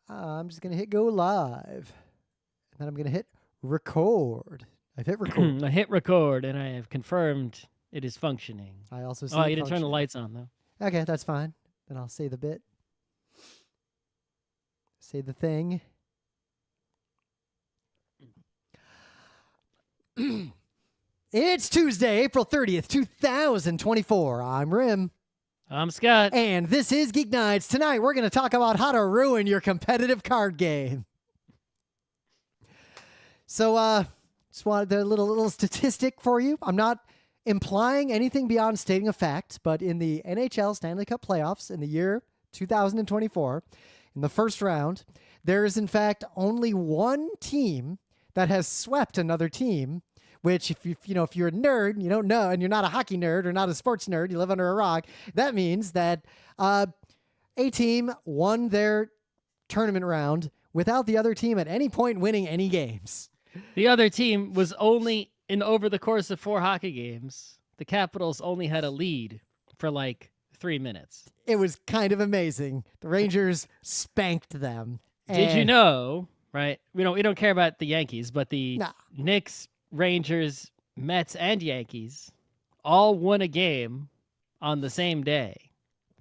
I'm just going to hit go live. And then I'm going to hit record. I've hit record. I hit record, and I have confirmed it is functioning. I also see you didn't turn the lights on, though. Okay, that's fine. Then I'll say the bit. Say the thing. It's Tuesday, April 30th, 2024. I'm Rim. I'm Scott. And this is Geek Nights. Tonight, we're going to talk about how to ruin your competitive card game. So, just wanted a little statistic for you. I'm not implying anything beyond stating a fact, but in the NHL Stanley Cup playoffs in the year 2024, in the first round, there is in fact only one team that has swept another team. Which, if you're a nerd, you don't know, and you're not a hockey nerd or not a sports nerd, you live under a rock. That means that a team won their tournament round without the other team at any point winning any games. The other team was only over the course of 4 hockey games. The Capitals only had a lead for like 3 minutes. It was kind of amazing. The Rangers spanked them. Did you know? Right? We don't care about the Yankees, but the Knicks, Rangers, Mets, and Yankees all won a game on the same day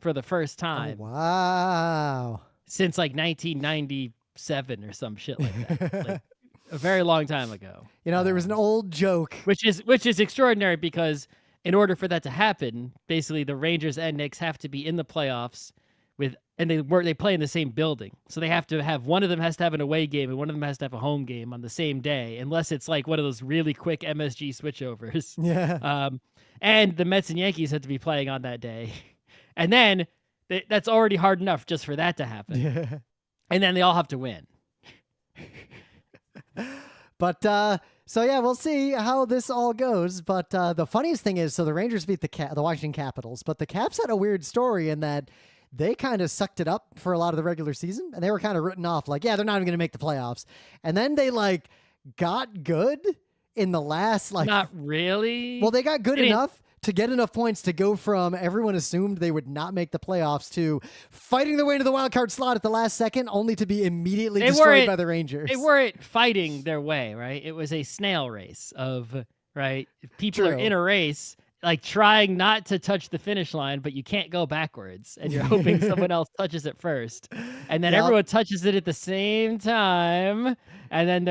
for the first time. Oh, wow. Since like 1997 or some shit like that. Like a very long time ago. There was an old joke. Which is extraordinary because in order for that to happen, basically the Rangers and Knicks have to be in the playoffs and they play in the same building. So they have to have, one of them has to have an away game and one of them has to have a home game on the same day, unless it's like one of those really quick MSG switchovers. Yeah. And the Mets and Yankees had to be playing on that day. And then that's already hard enough just for that to happen. Yeah. And then they all have to win. But, so yeah, we'll see how this all goes. But the funniest thing is, so the Rangers beat the Washington Capitals, but the Caps had a weird story in that they kind of sucked it up for a lot of the regular season, and they were kind of written off like, yeah, they're not even going to make the playoffs. And then they got good in the last Not really. Well, they got good enough to get enough points to go from everyone assumed they would not make the playoffs to fighting their way into the wild card slot at the last second, only to be immediately destroyed by the Rangers. They weren't fighting their way, right? It was a snail race of, right? People are in a race, like trying not to touch the finish line, but you can't go backwards, and you're hoping someone else touches it first. And then everyone touches it at the same time, and then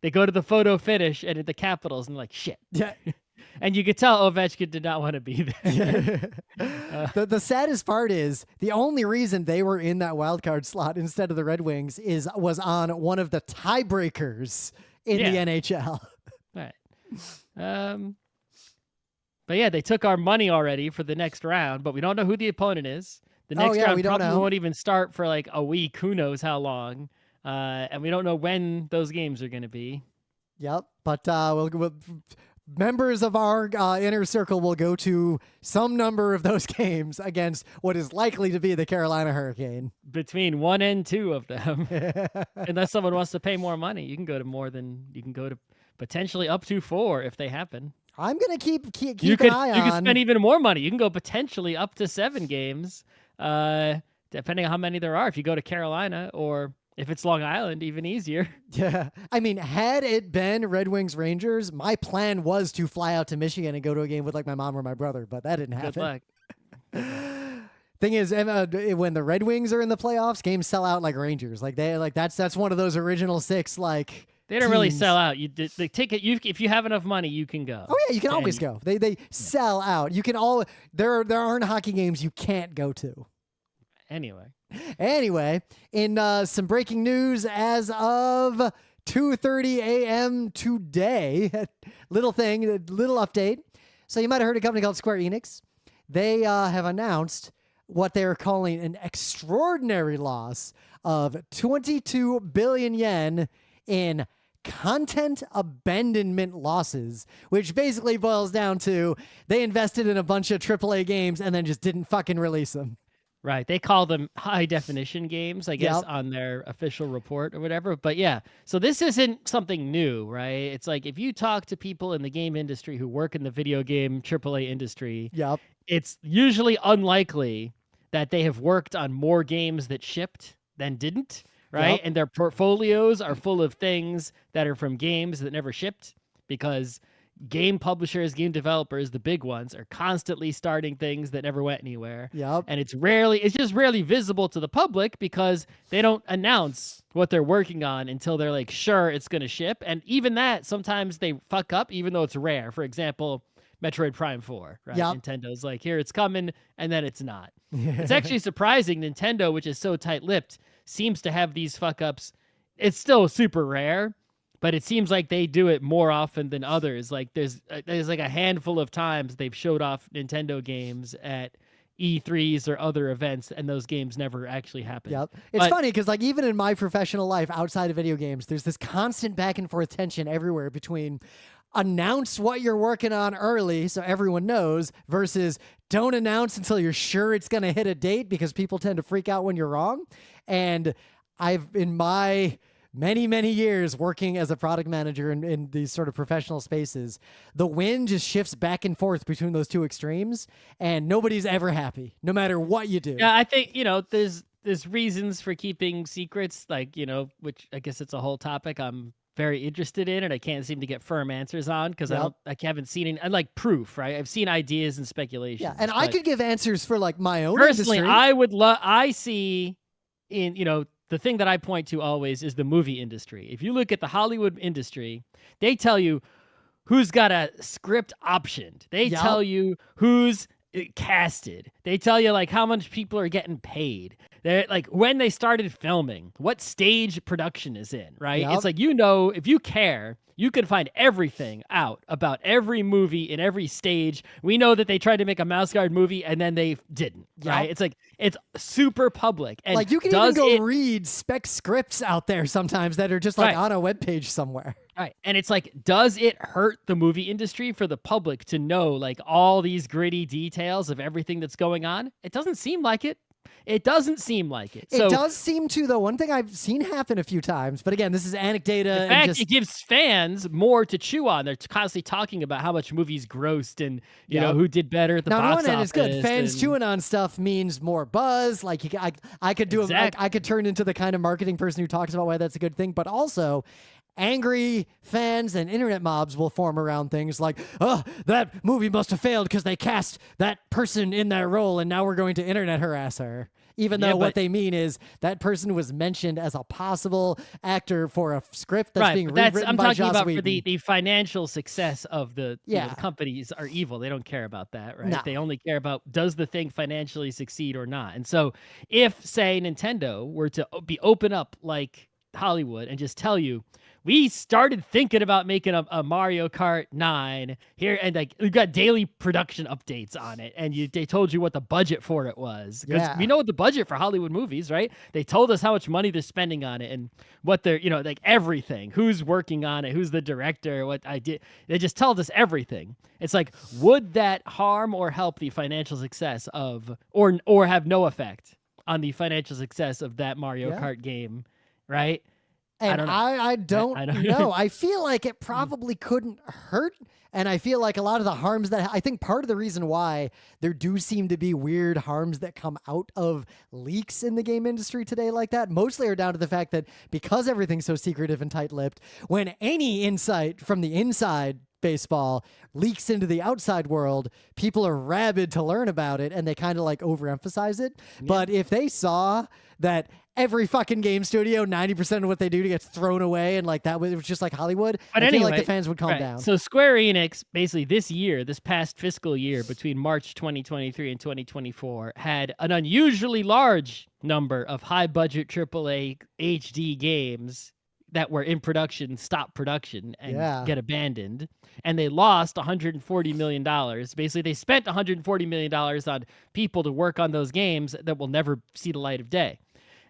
they go to the photo finish, and at the Capitals, and they're like, shit. Yeah. And you could tell Ovechkin did not want to be there. The saddest part is the only reason they were in that wild card slot instead of the Red Wings was on one of the tiebreakers in the NHL. Right. But yeah, they took our money already for the next round, but we don't know who the opponent is. The next round probably won't even start for like a week. Who knows how long? And we don't know when those games are going to be. Yep. But we'll members of our inner circle will go to some number of those games against what is likely to be the Carolina Hurricane. Between 1 and 2 of them. Unless someone wants to pay more money, you can go to potentially up to 4 if they happen. I'm going to keep an eye on. You can spend even more money. You can go potentially up to 7 games, depending on how many there are. If you go to Carolina, or if it's Long Island, even easier. Yeah. I mean, had it been Red Wings Rangers, my plan was to fly out to Michigan and go to a game with my mom or my brother, but that didn't happen. Good luck. Thing is, when the Red Wings are in the playoffs, games sell out like Rangers. That's one of those original 6 They don't really sell out. The ticket. If you have enough money, you can go. Oh yeah, you can always go. They sell out. You can there aren't hockey games you can't go to. Anyway, in some breaking news as of 2:30 a.m. today, little update. So you might have heard a company called Square Enix. They have announced what they're calling an extraordinary loss of 22 billion yen in content abandonment losses, which basically boils down to they invested in a bunch of AAA games and then just didn't fucking release them. Right. They call them high definition games, I guess, on their official report or whatever. But yeah, so this isn't something new, right? It's like if you talk to people in the game industry who work in the video game AAA industry, it's usually unlikely that they have worked on more games that shipped than didn't, right? Yep. And their portfolios are full of things that are from games that never shipped because game publishers, game developers, the big ones, are constantly starting things that never went anywhere. Yep. And it's just rarely visible to the public because they don't announce what they're working on until they're like sure it's going to ship. And even that, sometimes they fuck up, even though it's rare. For example, Metroid Prime 4, right? Yep. Nintendo like, here it's coming, and then it's not. It's actually surprising Nintendo, which is so tight-lipped, seems to have these fuck-ups. It's still super rare, but it seems like they do it more often than others. Like there's like a handful of times they've showed off Nintendo games at E3s or other events, and those games never actually happen. Yep. It's funny because like even in my professional life outside of video games, there's this constant back and forth tension everywhere between announce what you're working on early so everyone knows versus don't announce until you're sure it's going to hit a date because people tend to freak out when you're wrong. And I've, in my many years working as a product manager in these sort of professional spaces, the wind just shifts back and forth between those two extremes, and nobody's ever happy, no matter what you do. Yeah, I think, there's reasons for keeping secrets, like, which I guess it's a whole topic I'm very interested in, and I can't seem to get firm answers on because I haven't seen any, like proof, right? I've seen ideas and speculations. Yeah, and I could give answers for like my own personally, industry. I see in, the thing that I point to always is the movie industry. If you look at the Hollywood industry, they tell you who's got a script optioned. They tell you who's casted. They tell you like how much people are getting paid. They're like when they started filming, what stage production is in, right? Yep. It's like, if you care, you can find everything out about every movie in every stage. We know that they tried to make a Mouse Guard movie and then they didn't, right? It's like, it's super public. And like you can even go read spec scripts out there sometimes that are just like on a webpage somewhere. Right. And it's like, does it hurt the movie industry for the public to know like all these gritty details of everything that's going on? It doesn't seem like it. It doesn't seem like it. It does seem to, though. One thing I've seen happen a few times, but again, this is anecdata. In fact, it gives fans more to chew on. They're constantly talking about how much movies grossed and, you know, who did better at the box office. On one end, it's good. Fans chewing on stuff means more buzz. Like, I could do I could turn into the kind of marketing person who talks about why that's a good thing, but also angry fans and internet mobs will form around things like, oh, that movie must have failed because they cast that person in that role and now we're going to internet harass her. Even though what they mean is that person was mentioned as a possible actor for a script that's being rewritten I'm by talking Joss about Whedon. For the financial success of the companies are evil. They don't care about that, right? No. They only care about does the thing financially succeed or not. And so if, say, Nintendo were to be open up like Hollywood and just tell you, we started thinking about making a Mario Kart 9 here, and like we've got daily production updates on it, and they told you what the budget for it was. Because we know what the budget for Hollywood movies, right? They told us how much money they're spending on it and what they're, like everything, who's working on it, who's the director, what I did. They just told us everything. It's like, would that harm or help the financial success of, or have no effect on the financial success of that Mario Kart game, right? And I don't know. I feel like it probably couldn't hurt. And I feel like a lot of the harms that I think part of the reason why there do seem to be weird harms that come out of leaks in the game industry today like that mostly are down to the fact that because everything's so secretive and tight-lipped, when any insight from the inside baseball leaks into the outside world, people are rabid to learn about it and they kind of like overemphasize it. Yeah. But if they saw that every fucking game studio, 90% of what they do gets thrown away, and like that was just like Hollywood, I feel like the fans would calm down. So Square Enix, basically this past fiscal year, between March 2023 and 2024, had an unusually large number of high-budget AAA HD games that were in production, stop production, and get abandoned. And they lost $140 million. Basically, they spent $140 million on people to work on those games that will never see the light of day.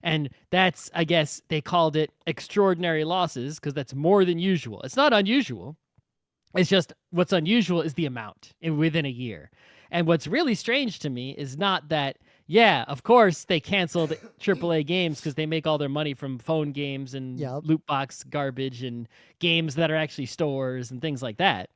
And that's, I guess, they called it extraordinary losses because that's more than usual. It's not unusual. It's just what's unusual is the amount within a year. And what's really strange to me is not that, of course they canceled AAA games because they make all their money from phone games and loot box garbage and games that are actually stores and things like that,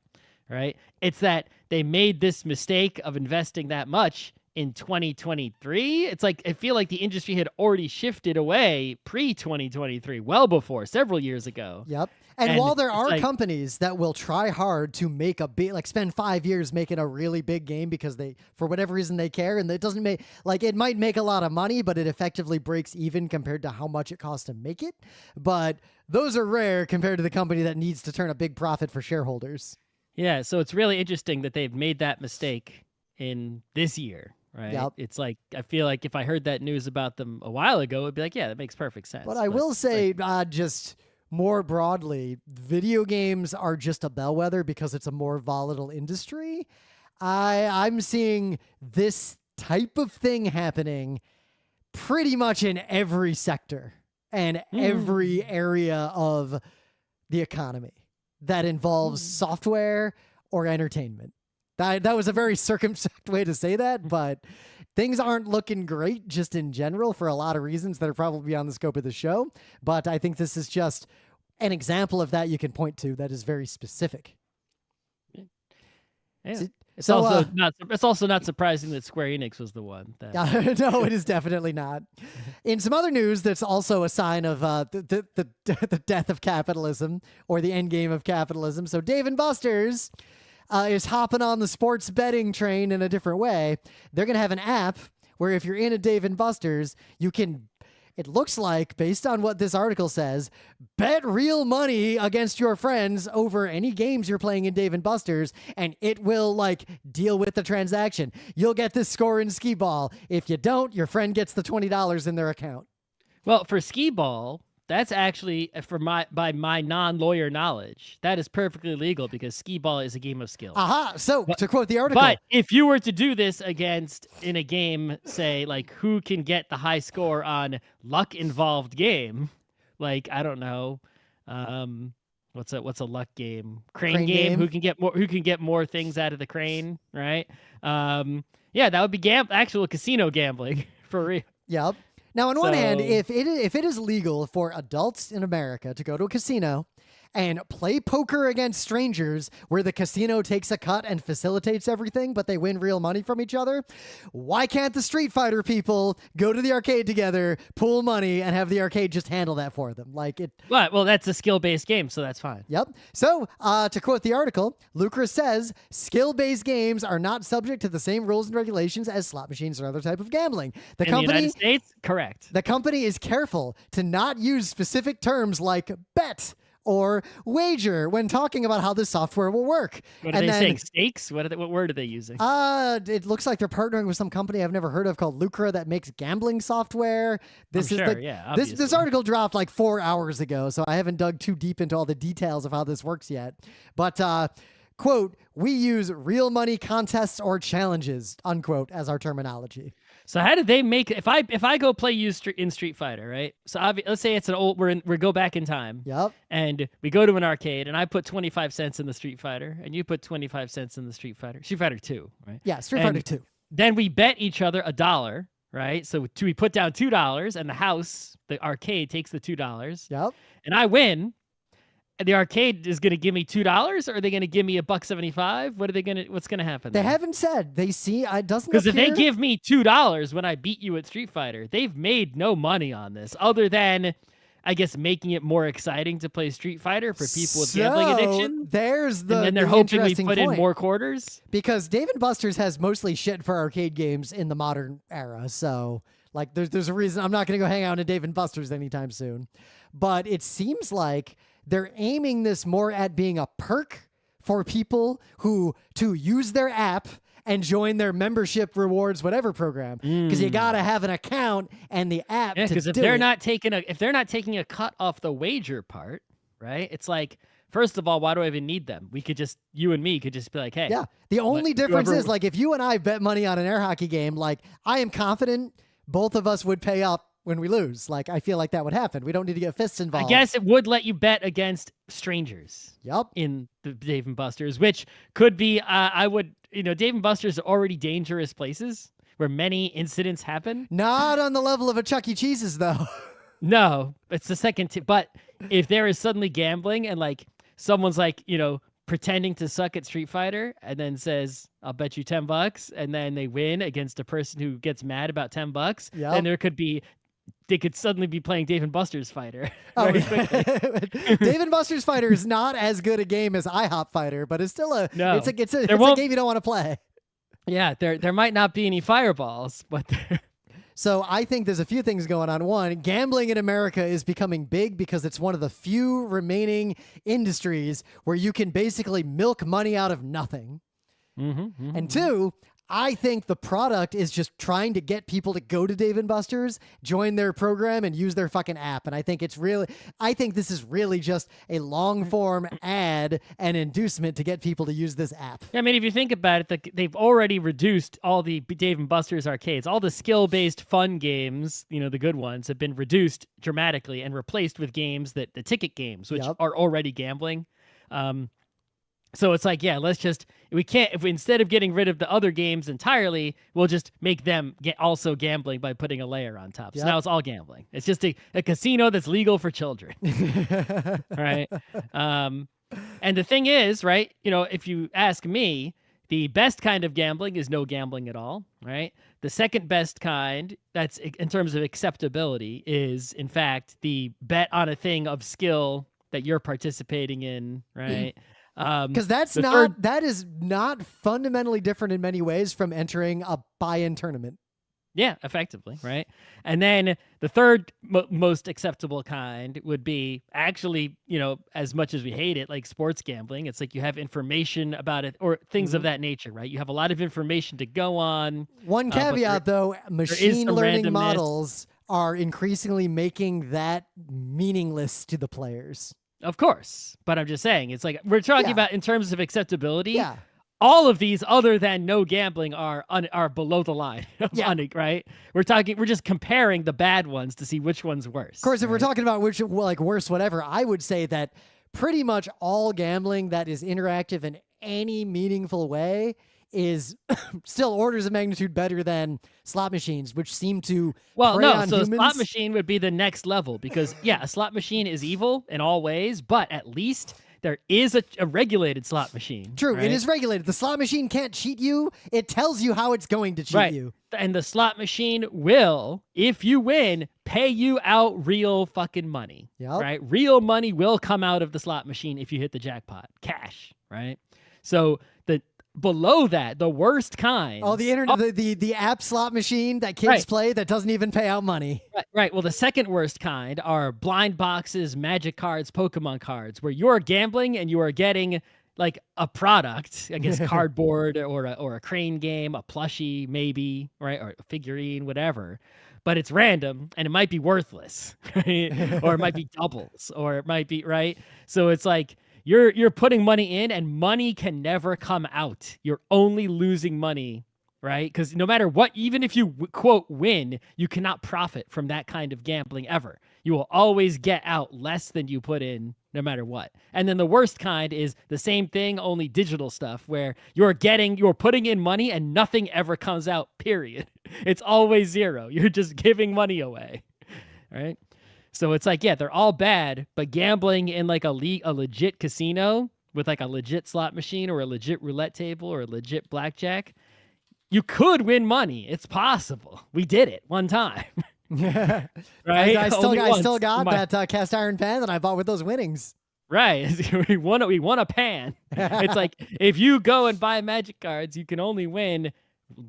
right? It's that they made this mistake of investing that much in 2023. It's like I feel like the industry had already shifted away pre-2023, well before, several years ago. Yep. And while there are like, companies that will try hard to make a big, like spend 5 years making a really big game because they, for whatever reason, they care, and it doesn't make, like, it might make a lot of money, but it effectively breaks even compared to how much it costs to make it. But those are rare compared to the company that needs to turn a big profit for shareholders. Yeah, so it's really interesting that they've made that mistake in this year, right? Yep. It's like, I feel like if I heard that news about them a while ago, it'd be like, yeah, that makes perfect sense. But I will say, just more broadly, video games are just a bellwether because it's a more volatile industry. I'm seeing this type of thing happening pretty much in every sector and every area of the economy that involves software or entertainment. That was a very circumspect way to say that, but things aren't looking great just in general for a lot of reasons that are probably beyond the scope of the show. But I think this is just an example of that you can point to that is very specific. Yeah. It's also not surprising that Square Enix was the one. No, it is definitely not. In some other news, that's also a sign of the death of capitalism or the end game of capitalism. So Dave & Buster's is hopping on the sports betting train in a different way. They're going to have an app where if you're in a Dave & Buster's, you can, it looks like, based on what this article says, bet real money against your friends over any games you're playing in Dave & Buster's, and it will, like, deal with the transaction. You'll get this score in skee ball. If you don't, your friend gets the $20 in their account. Well, for skee ball, that's actually, by my non-lawyer knowledge, that is perfectly legal because skee ball is a game of skill. Aha! So, to quote the article... But if you were to do this in a game, say, like, who can get the high score on luck-involved game, like, I don't know, what's a luck game? Crane game? Who can get more things out of the crane, right? Yeah, that would be actual casino gambling, for real. Yep. Now, on one hand, if it is legal for adults in America to go to a casino and play poker against strangers where the casino takes a cut and facilitates everything, but they win real money from each other, why can't the Street Fighter people go to the arcade together, pool money, and have the arcade just handle that for them? Well, that's a skill-based game, so that's fine. Yep. So, to quote the article, Lucra says, skill-based games are not subject to the same rules and regulations as slot machines or other type of gambling. In the United States? Correct. The company is careful to not use specific terms like bet or wager when talking about how this software will work. What are they saying? Stakes? What word are they using? It looks like they're partnering with some company I've never heard of called Lucra that makes gambling software. This article dropped like 4 hours ago, so I haven't dug too deep into all the details of how this works yet. But quote, we use real money contests or challenges, unquote, as our terminology. So how did they make it? If I go play you in Street Fighter, right? So let's say it's an old, we go back in time. Yep. And we go to an arcade, and I put 25 cents in the Street Fighter, and you put 25 cents in the Street Fighter 2, right? Yeah, Street Fighter 2. Then we bet each other $1, right? So we put down $2, and the arcade takes the $2. Yep. And I win. The arcade is going to give me $2, or are they going to give me $1.75? What's going to happen? They haven't said. They see. It doesn't. Because if they give me $2 when I beat you at Street Fighter, they've made no money on this, other than, I guess, making it more exciting to play Street Fighter for people with gambling addiction. And then they're hoping we put in more quarters. Because Dave & Buster's has mostly shit for arcade games in the modern era, so like there's a reason I'm not going to go hang out in Dave & Buster's anytime soon. But it seems like they're aiming this more at being a perk for people to use their app and join their membership rewards, whatever program. Because you got to have an account and the app to do it. Because if they're not taking a cut off the wager part, right? It's like, first of all, why do I even need them? You and me could just be like, hey. Yeah. The only difference is, like, if you and I bet money on an air hockey game, like, I am confident both of us would pay up when we lose. Like, I feel like that would happen. We don't need to get fists involved. I guess it would let you bet against strangers. Yep. In the Dave & Buster's, which could be, Dave & Buster's are already dangerous places where many incidents happen. Not on the level of a Chuck E. Cheese's, though. No, it's the second. But if there is suddenly gambling and, like, someone's like, pretending to suck at Street Fighter and then says, I'll bet you $10, and then they win against a person who gets mad about $10, then they could suddenly be playing Dave & Buster's Fighter very quickly. Dave & Buster's Fighter is not as good a game as IHOP Fighter, but it's still it's a game you don't want to play. Yeah, there might not be any fireballs, but So I think there's a few things going on. One, gambling in America is becoming big because it's one of the few remaining industries where you can basically milk money out of nothing. And two, I think the product is just trying to get people to go to Dave & Buster's, join their program, and use their fucking app. And I think this is really just a long form ad and inducement to get people to use this app. I mean, if you think about it, they've already reduced all the Dave & Buster's arcades. All the skill-based fun games, the good ones, have been reduced dramatically and replaced with games the ticket games, which are already gambling. So it's like, if instead of getting rid of the other games entirely, we'll just make them also gambling by putting a layer on top. So now it's all gambling. It's just a casino that's legal for children. Right? And the thing is, right, if you ask me, the best kind of gambling is no gambling at all, right? The second best kind, that's in terms of acceptability, is in fact the bet on a thing of skill that you're participating in, right? Because that is not fundamentally different in many ways from entering a buy-in tournament. Yeah, effectively, right? And then the third most acceptable kind would be actually, as much as we hate it, like sports gambling. It's like you have information about it or things of that nature, right? You have a lot of information to go on. One caveat, though, machine learning models are increasingly making that meaningless to the players. Of course, but I'm just saying, it's like we're talking about in terms of acceptability. Yeah. All of these, other than no gambling, are below the line. Right? We're just comparing the bad ones to see which one's worse. Of course, if we're talking about which worse, whatever, I would say that pretty much all gambling that is interactive in any meaningful way is still orders of magnitude better than slot machines, which seem to prey on humans. A slot machine would be the next level because, a slot machine is evil in all ways, but at least there is a regulated slot machine. True, right? It is regulated. The slot machine can't cheat you. It tells you how it's going to cheat you. And the slot machine will, if you win, pay you out real fucking money. Right? Real money will come out of the slot machine if you hit the jackpot. Cash, right? So below that, the worst kind. Oh, the internet, the app slot machine that kids play that doesn't even pay out money. Right. Well, the second worst kind are blind boxes, magic cards, Pokemon cards, where you're gambling and you are getting like a product, I guess cardboard or a crane game, a plushie maybe, right, or a figurine, whatever. But it's random and it might be worthless, right? Or it might be doubles, or it might be right. So it's like. You're putting money in and money can never come out. You're only losing money, right? Because no matter what, even if you, quote, win, you cannot profit from that kind of gambling ever. You will always get out less than you put in no matter what. And then the worst kind is the same thing, only digital stuff, where you're putting in money and nothing ever comes out, period. It's always zero. You're just giving money away, right? So it's like, they're all bad, but gambling in like a legit casino with like a legit slot machine or a legit roulette table or a legit blackjack, you could win money. It's possible. We did it one time. Right? I still got that cast iron pan that I bought with those winnings. Right. we won a pan. It's like, if you go and buy magic cards, you can only win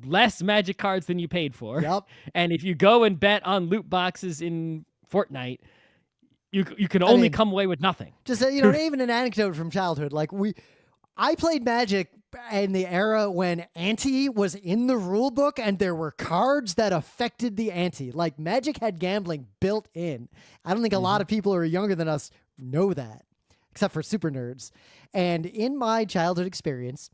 less magic cards than you paid for. Yep. And if you go and bet on loot boxes in Fortnite, you can only come away with nothing. Just even an anecdote from childhood. Like I played Magic in the era when ante was in the rule book and there were cards that affected the ante. Like Magic had gambling built in. I don't think a lot of people who are younger than us know that, except for super nerds. And in my childhood experience,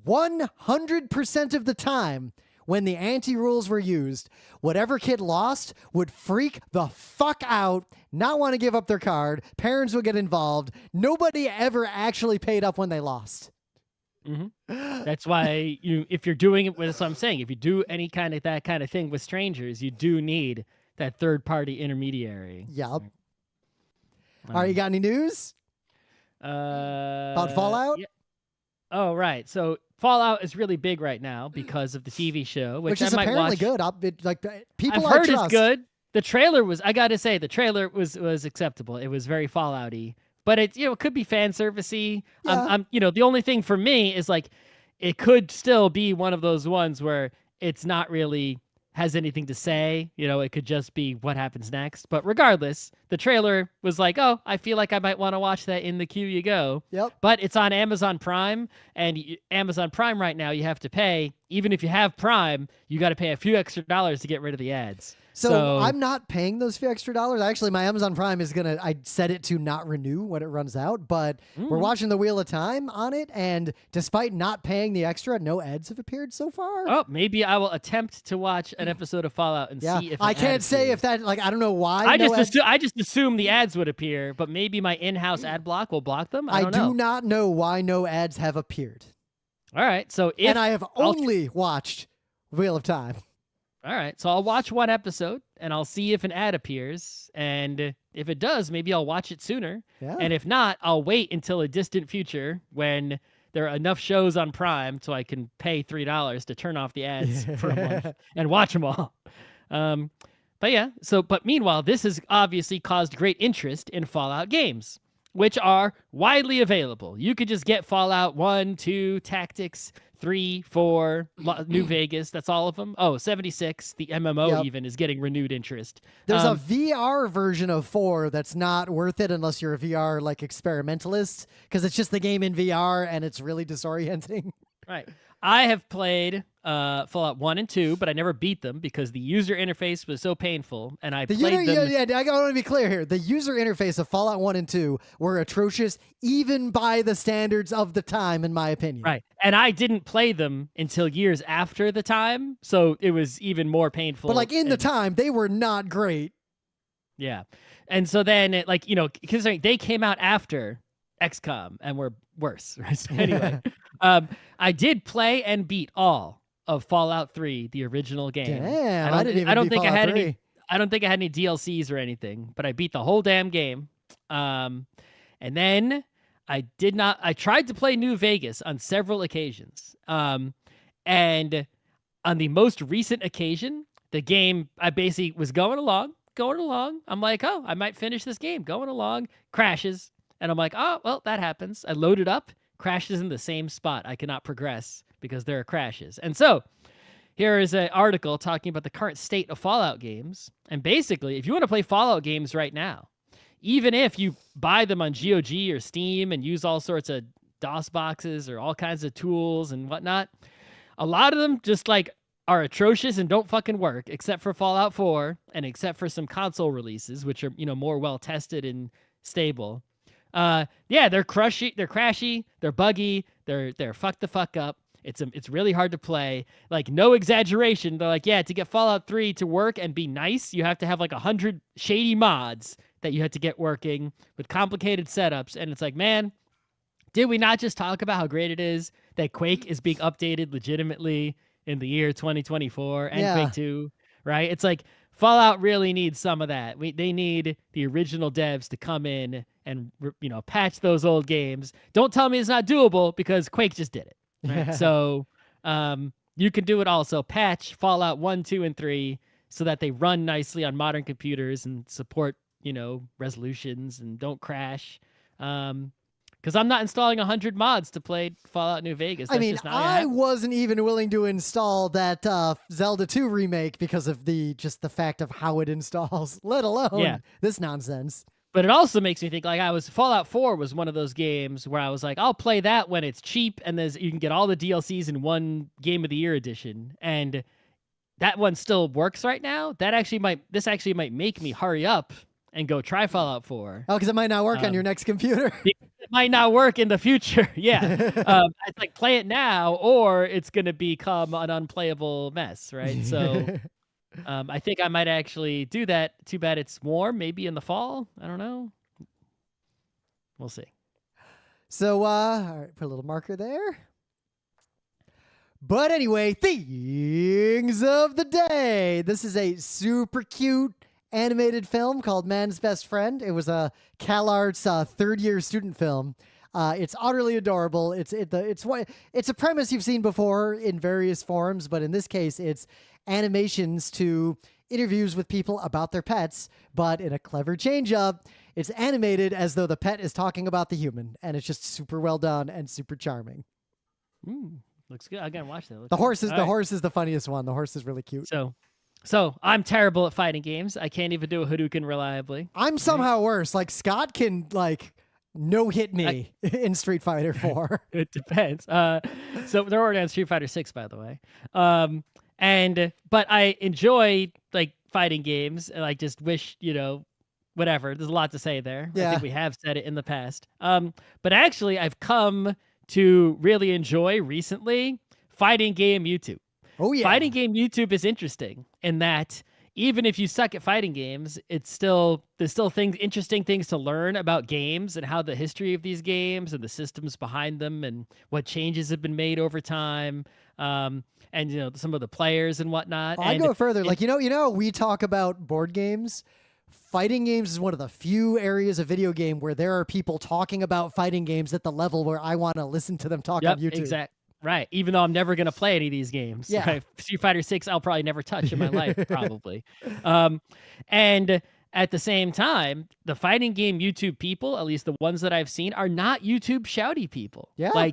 100% of the time, when the anti-rules were used, whatever kid lost would freak the fuck out, not want to give up their card, parents would get involved. Nobody ever actually paid up when they lost. That's why if you're doing it, that's what I'm saying. If you do any kind of that kind of thing with strangers, you do need that third-party intermediary. Yep. All right, you got any news? About Fallout? Oh, right. So Fallout is really big right now because of the TV show, which is I might apparently watch. good. People I've heard trust. it's good. The trailer was, I got to say, the trailer was acceptable. It was very Fallout-y, but it, it could be fan servicey. Yeah. The only thing for me is like, it could still be one of those ones where it's not really has anything to say. It could just be what happens next. But regardless, the trailer was like, oh, I feel like I might want to watch that. In the queue you go. Yep. But it's on Amazon Prime, and Amazon Prime right now, you have to pay. Even if you have Prime, you got to pay a few extra dollars to get rid of the ads. So I'm not paying those few extra dollars. Actually, my Amazon Prime is I set it to not renew when it runs out, but we're watching the Wheel of Time on it, and despite not paying the extra, no ads have appeared so far. Oh, maybe I will attempt to watch an episode of Fallout and see if I can't say if that, I don't know why. I just assume the ads would appear, but maybe my in-house ad block will block them. I don't know. do not know why no ads have appeared. All right, so and I have only watched Wheel of Time. All right, so I'll watch one episode, and I'll see if an ad appears, and if it does, maybe I'll watch it sooner. Yeah. And if not, I'll wait until a distant future when there are enough shows on Prime so I can pay $3 to turn off the ads for a month and watch them all. But meanwhile, this has obviously caused great interest in Fallout games, which are widely available. You could just get Fallout 1, 2, Tactics, 3, 4, New Vegas. That's all of them. Oh, 76, the MMO even, is getting renewed interest. There's a VR version of 4 that's not worth it unless you're a VR experimentalist, because it's just the game in VR and it's really disorienting. Right. I have played Fallout 1 and 2, but I never beat them because the user interface was so painful, and I played them. Yeah, I want to be clear here. The user interface of Fallout 1 and 2 were atrocious, even by the standards of the time, in my opinion. Right. And I didn't play them until years after the time, so it was even more painful. But in the time, they were not great. Yeah. And so then, because they came out after XCOM and were worse. Right? So anyway, I did play and beat all of Fallout 3, the original game. Damn, I don't think I had any DLCs or anything, but I beat the whole damn game. And then I tried to play New Vegas on several occasions. And on the most recent occasion, the game, I basically was going along. I'm like, oh, I might finish this game. Going along, crashes. And I'm like, oh, well, that happens. I load it up, crashes in the same spot. I cannot progress because there are crashes. And so here is an article talking about the current state of Fallout games. And basically, if you want to play Fallout games right now, even if you buy them on GOG or Steam and use all sorts of DOS boxes or all kinds of tools and whatnot, a lot of them just are atrocious and don't fucking work, except for Fallout 4 and except for some console releases, which are, more well tested and stable. They're crashy, they're buggy, they're fuck the fuck up. It's really hard to play. No exaggeration. They're to get Fallout 3 to work and be nice, you have to have 100 shady mods that you had to get working with complicated setups. And it's man, did we not just talk about how great it is that Quake is being updated legitimately in the year 2024 and Quake 2, right? It's Fallout really needs some of that. They need the original devs to come in and patch those old games. Don't tell me it's not doable because Quake just did it. Right? So you can do it also. Patch Fallout 1, 2, and 3 so that they run nicely on modern computers and support resolutions and don't crash. Because I'm not installing 100 mods to play Fallout New Vegas. That's I wasn't even willing to install that Zelda 2 remake because of the fact of how it installs, let alone this nonsense. But it also makes me think Fallout 4 was one of those games where I was I'll play that when it's cheap and you can get all the DLCs in one Game of the Year edition. And that one still works right now. This actually might make me hurry up and go try Fallout 4. Oh, because it might not work on your next computer. It might not work in the future. Yeah. It's play it now or it's going to become an unplayable mess, right? So I think I might actually do that. Too bad it's warm, maybe in the fall. I don't know. We'll see. So, all right, put a little marker there. But anyway, things of the day. This is a super cute animated film called Man's Best Friend. It was a CalArts third-year student film. It's utterly adorable. It's a premise you've seen before in various forms, but in this case, it's animations to interviews with people about their pets, but in a clever change up, it's animated as though the pet is talking about the human, and it's just super well done and super charming. Looks good. I gotta watch that. The horse is the funniest one. The horse is really cute. So I'm terrible at fighting games. I can't even do a Hadouken reliably. I'm somehow worse. Like Scott can no hit me in Street Fighter 4. It depends. So they're already on Street Fighter 6, by the way. But I enjoy fighting games, and I just wish, whatever. There's a lot to say there. Yeah. I think we have said it in the past. But actually, I've come to really enjoy recently fighting game YouTube. Oh yeah. Fighting game YouTube is interesting in that even if you suck at fighting games, there's still interesting things to learn about games and how the history of these games and the systems behind them and what changes have been made over time. And some of the players and whatnot. I go further. We talk about board games. Fighting games is one of the few areas of video game where there are people talking about fighting games at the level where I want to listen to them talk on YouTube. Exactly. Right. Even though I'm never going to play any of these games. Yeah. Right? Street Fighter 6, I'll probably never touch in my life, probably. And at the same time, the fighting game YouTube people, at least the ones that I've seen, are not YouTube shouty people. Yeah.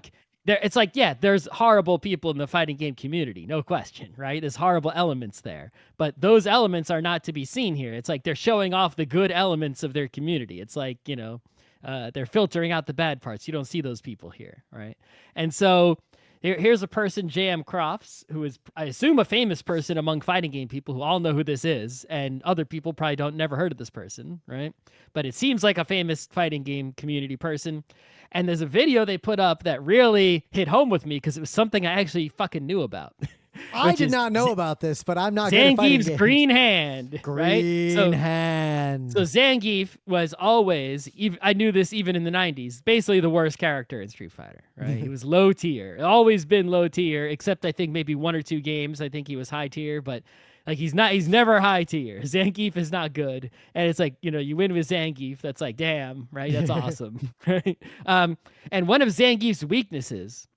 There's horrible people in the fighting game community, no question, right? There's horrible elements there. But those elements are not to be seen here. It's like they're showing off the good elements of their community. It's like, they're filtering out the bad parts. You don't see those people here, right? And so here's a person, J.M. Crofts, who is, I assume, a famous person among fighting game people who all know who this is, and other people probably never heard of this person, right? But it seems like a famous fighting game community person. And there's a video they put up that really hit home with me because it was something I actually fucking knew about. I did not know about this, but I'm not good at fighting games. Zangief's green hand. Green hand. So Zangief was always, I knew this even in the 90s, basically the worst character in Street Fighter, right? He was low tier. Always been low tier, except I think maybe 1 or 2 games. I think he was high tier, but he's never high tier. Zangief is not good. And it's you win with Zangief. That's damn, right? That's awesome. Right? And one of Zangief's weaknesses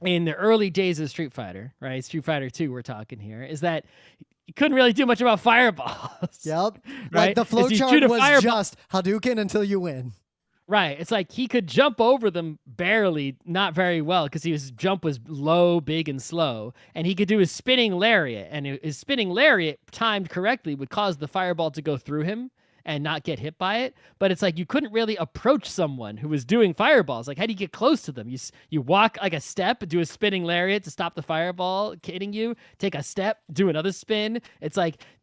in the early days of Street Fighter, right? Street Fighter 2, we're talking here, is that you couldn't really do much about fireballs. Yep. Right? The flowchart was just Hadouken until you win. Right. It's he could jump over them barely, not very well, because his jump was low, big, and slow. And he could do his spinning lariat. And his spinning lariat, timed correctly, would cause the fireball to go through him and not get hit by it. But it's you couldn't really approach someone who was doing fireballs. How do you get close to them? You walk a step, do a spinning lariat to stop the fireball hitting you, take a step, do another spin. It's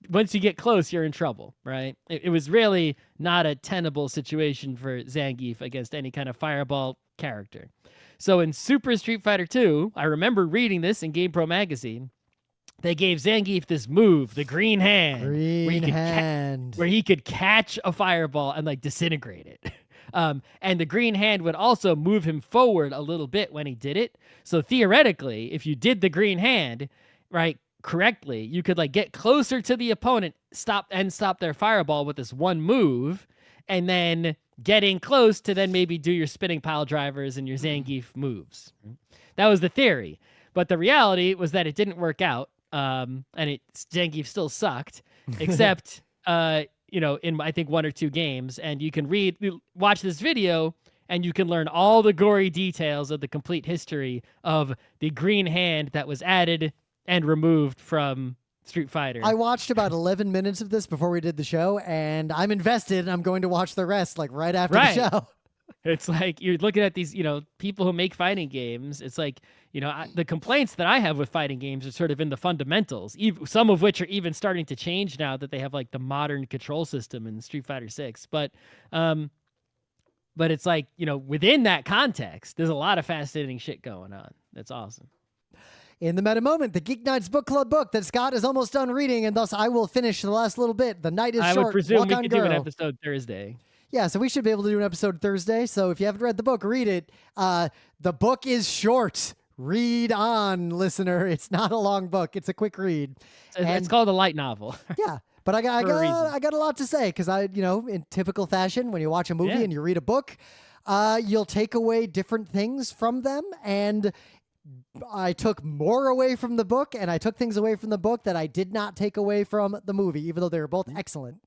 once you get close, you're in trouble, right? It was really not a tenable situation for Zangief against any kind of fireball character. So in Super Street Fighter 2, I remember reading this in GamePro magazine. They gave Zangief this move, the green hand, where he could catch a fireball and disintegrate it. And the green hand would also move him forward a little bit when he did it. So theoretically, if you did the green hand right correctly, you could get closer to the opponent, stop their fireball with this one move, and then getting close to then maybe do your spinning pile drivers and your Zangief moves. That was the theory. But the reality was that it didn't work out. And Zangief still sucked, except in I think 1 or 2 games. And you can watch this video, and you can learn all the gory details of the complete history of the green hand that was added and removed from Street Fighter. I watched about 11 minutes of this before we did the show, and I'm invested, and I'm going to watch the rest right after the show. It's you're looking at these, people who make fighting games. It's the complaints that I have with fighting games are sort of in the fundamentals, some of which are even starting to change now that they have the modern control system in Street Fighter 6. But it's within that context, there's a lot of fascinating shit going on. That's awesome. In the meta moment, the GeekNights Book Club book that Scott is almost done reading, and thus I will finish the last little bit. The night is short. I would presume Walk we on could girl. do an episode Thursday. Yeah, so we should be able to do an episode Thursday. So if you haven't read the book, read it. The book is short. Read on, listener. It's not a long book. It's a quick read. It's called a light novel. Yeah, but I got a lot to say because in typical fashion, when you watch a movie and you read a book, you'll take away different things from them, and I took more away from the book, and I took things away from the book that I did not take away from the movie, even though they were both excellent.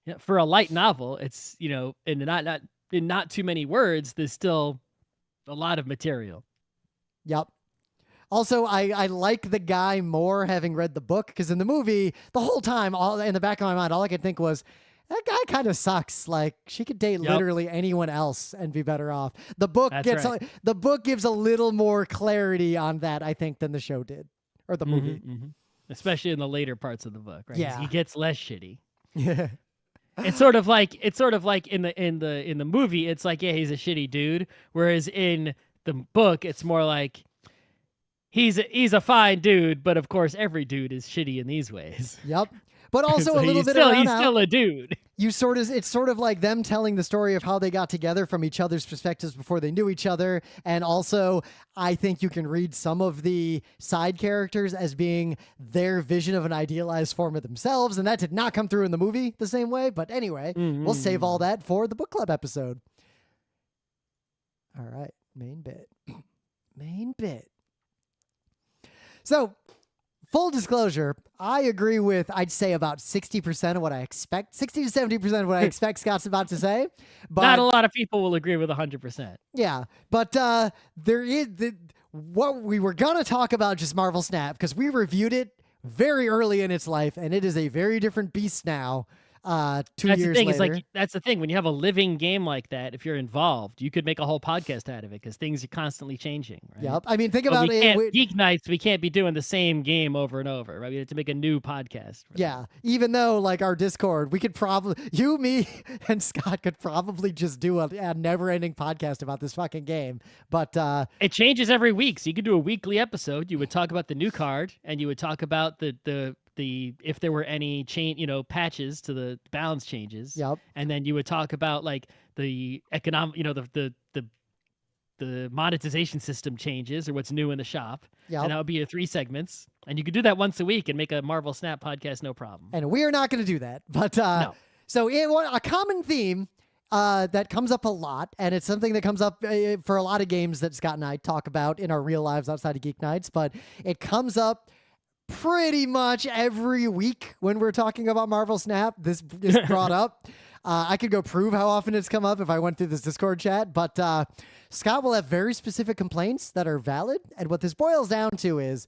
Yeah, for a light novel, it's, in not too many words, there's still a lot of material. Yep. Also, I like the guy more having read the book, because in the movie, the whole time, all in the back of my mind, all I could think was, that guy kind of sucks. Like, she could date literally anyone else and be better off. The book the book gives a little more clarity on that, I think, than the show did, or the movie. Especially in the later parts of the book, right? Yeah. He gets less shitty. Yeah. It's sort of like in the movie, it's like, yeah, he's a shitty dude, whereas in the book, it's more like he's a fine dude, but of course every dude is shitty in these ways. Yep. But also so a little bit he's still a dude. It's sort of like them telling the story of how they got together from each other's perspectives before they knew each other. And also, I think you can read some of the side characters as being their vision of an idealized form of themselves. And that did not come through in the movie the same way. But anyway, we'll save all that for the book club episode. All right. Main bit. So, full disclosure, I agree with, I'd say, about 60% of what I expect. 60 to 70% of what I expect Scott's about to say. But not a lot of people will agree with 100%. Yeah, but there is what we were going to talk about, just Marvel Snap, because we reviewed it very early in its life, and it is a very different beast now. 2 years later. It's like, that's the thing. When you have a living game like that, if you're involved, you could make a whole podcast out of it because things are constantly changing. Right? Yep. I mean, think about it. Geek Nights, we can't be doing the same game over and over. Right? We have to make a new podcast. Yeah. Even though, like, our Discord, we could probably, you, me, and Scott could probably just do a never-ending podcast about this fucking game. But it changes every week. So you could do a weekly episode. You would talk about the new card, and you would talk about the if there were any patches to the balance changes. Yep. And then you would talk about like the economic, the monetization system changes or what's new in the shop. Yep. And that would be your 3 segments. And you could do that once a week and make a Marvel Snap podcast, no problem. And we are not going to do that. But no. So a common theme that comes up a lot, and it's something that comes up for a lot of games that Scott and I talk about in our real lives outside of Geek Nights, but it comes up pretty much every week when we're talking about Marvel Snap. This is brought up. I could go prove how often it's come up if I went through this Discord chat, but Scott will have very specific complaints that are valid. And what this boils down to is,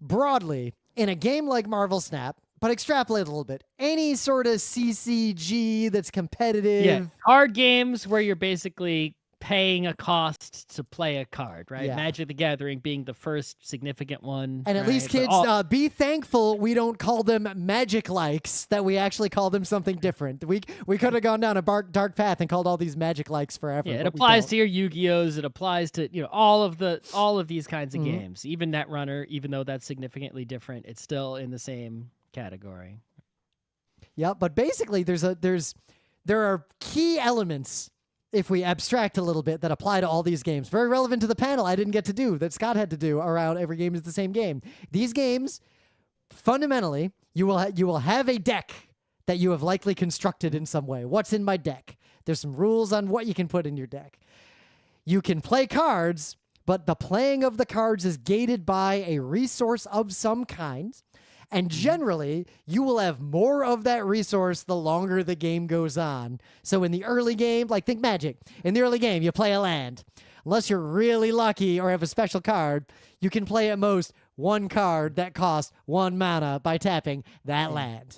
broadly, in a game like Marvel Snap, but extrapolate a little bit, any sort of CCG that's competitive. Yeah, card games where you're basically paying a cost to play a card, right? Yeah. Magic the Gathering being the first significant one. And at least, kids, be thankful we don't call them magic likes, that we actually call them something different. We could have gone down a dark path and called all these magic likes forever. Yeah, it applies to your Yu-Gi-Ohs. It applies to all of these kinds of games. Even Netrunner, even though that's significantly different, it's still in the same category. Yeah, but basically there are key elements, if we abstract a little bit, that apply to all these games. Very relevant to the panel I didn't get to do, that Scott had to do around every game is the same game. These games, fundamentally, you will have a deck that you have likely constructed in some way. What's in my deck? There's some rules on what you can put in your deck. You can play cards, but the playing of the cards is gated by a resource of some kind. And generally, you will have more of that resource the longer the game goes on. So in the early game, like think Magic. In the early game, you play a land. Unless you're really lucky or have a special card, you can play at most 1 card that costs 1 mana by tapping that land.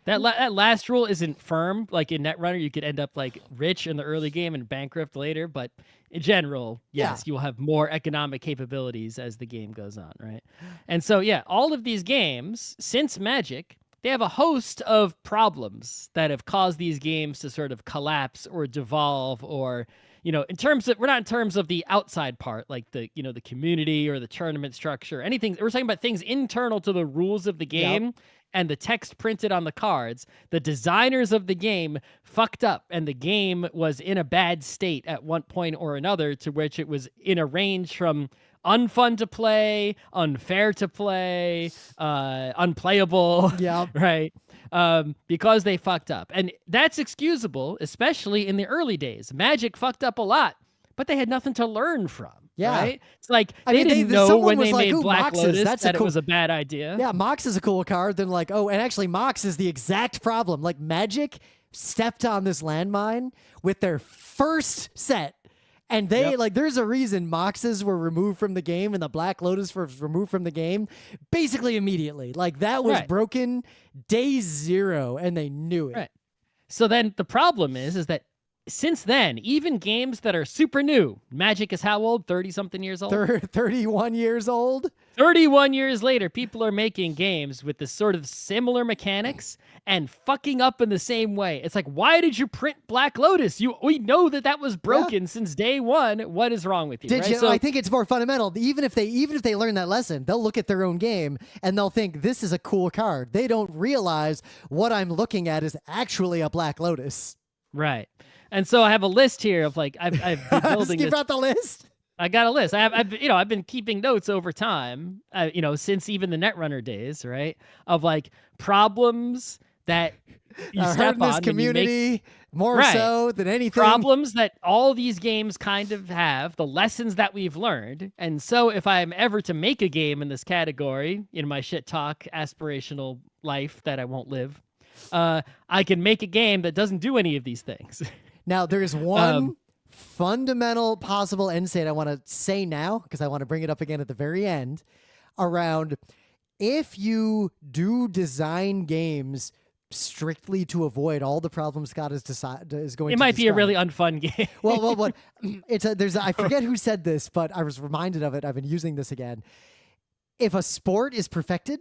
That last rule isn't firm. Like in Netrunner, you could end up like rich in the early game and bankrupt later. But in general, yes, you will have more economic capabilities as the game goes on, right? And so, yeah, all of these games, since Magic, they have a host of problems that have caused these games to sort of collapse or devolve, or, we're not in terms of the outside part, like the community or the tournament structure, anything. We're talking about things internal to the rules of the game. Yep. And the text printed on the cards. The designers of the game fucked up, and the game was in a bad state at one point or another, to which it was in a range from unfun to play, unfair to play, unplayable. Yeah. Right. because they fucked up. And that's excusable, especially in the early days. Magic fucked up a lot, but they had nothing to learn from. Yeah. Right? It's like they didn't know when they made Black Lotus that it was a bad idea. Yeah, Mox is a cool card. Then like, oh, and actually Mox is the exact problem. Like Magic stepped on this landmine with their first set. And they like, there's a reason Moxes were removed from the game and the Black Lotus was removed from the game basically immediately. Like that was broken day zero, and they knew it. Right. So then the problem is that since then, even games that are super new, Magic is how old? 30-something years old? 31 years old? 31 years later, people are making games with this sort of similar mechanics and fucking up in the same way. It's like, why did you print Black Lotus? We know that was broken since day one. What is wrong with you? Did you? So, I think it's more fundamental. Even if they learn that lesson, they'll look at their own game and they'll think this is a cool card. They don't realize what I'm looking at is actually a Black Lotus. Right. And so I have a list here of like I've been building. You brought the list? I got a list. I've been keeping notes over time. Since even the Netrunner days, right? Of like problems that you step in this on community more so than anything. Problems that all these games kind of have, the lessons that we've learned. And so if I'm ever to make a game in this category in my shit talk aspirational life that I won't live, I can make a game that doesn't do any of these things. Now, there's one fundamental possible end state I want to say now, because I want to bring it up again at the very end, around if you do design games strictly to avoid all the problems Scott is going to describe. It might be a really unfun game. well, what I forget who said this, but I was reminded of it. I've been using this again. If a sport is perfected,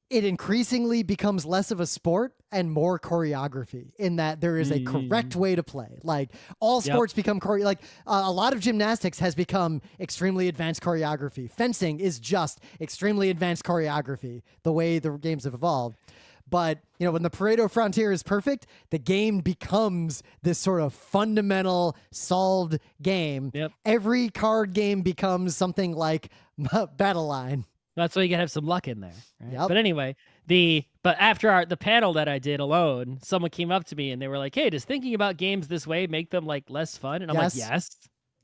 it increasingly becomes less of a sport and more choreography, in that there is a correct way to play. Like all sports become a lot of gymnastics has become extremely advanced choreography. Fencing is just extremely advanced choreography, the way the games have evolved. But, when the Pareto frontier is perfect, the game becomes this sort of fundamental solved game. Yep. Every card game becomes something like Battle Line. That's why you gotta have some luck in there. Right? Yep. But anyway, but after the panel that I did alone, someone came up to me and they were like, "Hey, does thinking about games this way make them like less fun?" And I'm like, "Yes,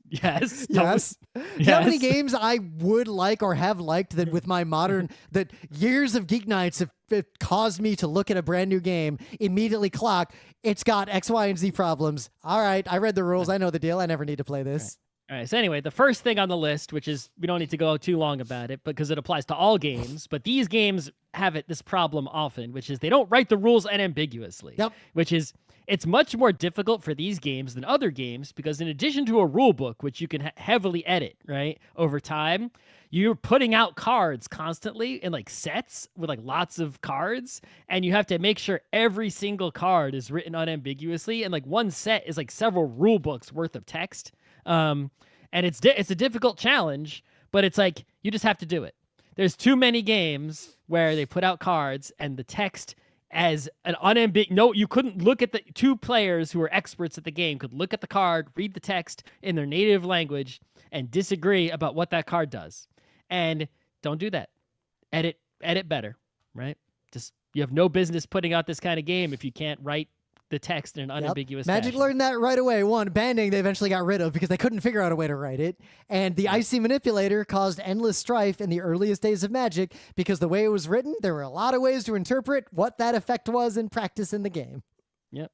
yes, yes." You know how many games I would like or have liked that with my modern that years of Geek Nights have caused me to look at a brand new game, immediately clock, it's got X, Y, and Z problems. All right, I read the rules. I know the deal. I never need to play this. All right, so anyway, the first thing on the list, which is, we don't need to go too long about it because it applies to all games, but these games have this problem often, which is they don't write the rules unambiguously. Yep. Which is, it's much more difficult for these games than other games because in addition to a rule book, which you can heavily edit, right, over time, you're putting out cards constantly in like sets with like lots of cards, and you have to make sure every single card is written unambiguously, and like one set is like several rule books worth of text. And it's a difficult challenge, but it's like, you just have to do it. There's too many games where they put out cards and the text as an no, you couldn't look at the two players who are experts at the game could look at the card, read the text in their native language and disagree about what that card does. And don't do that. Edit better, right? Just, you have no business putting out this kind of game if you can't write the text in an unambiguous Magic fashion. learned that right away. One, banding they eventually got rid of because they couldn't figure out a way to write it. And the Icy Manipulator caused endless strife in the earliest days of Magic because the way it was written, there were a lot of ways to interpret what that effect was in practice in the game. Yep.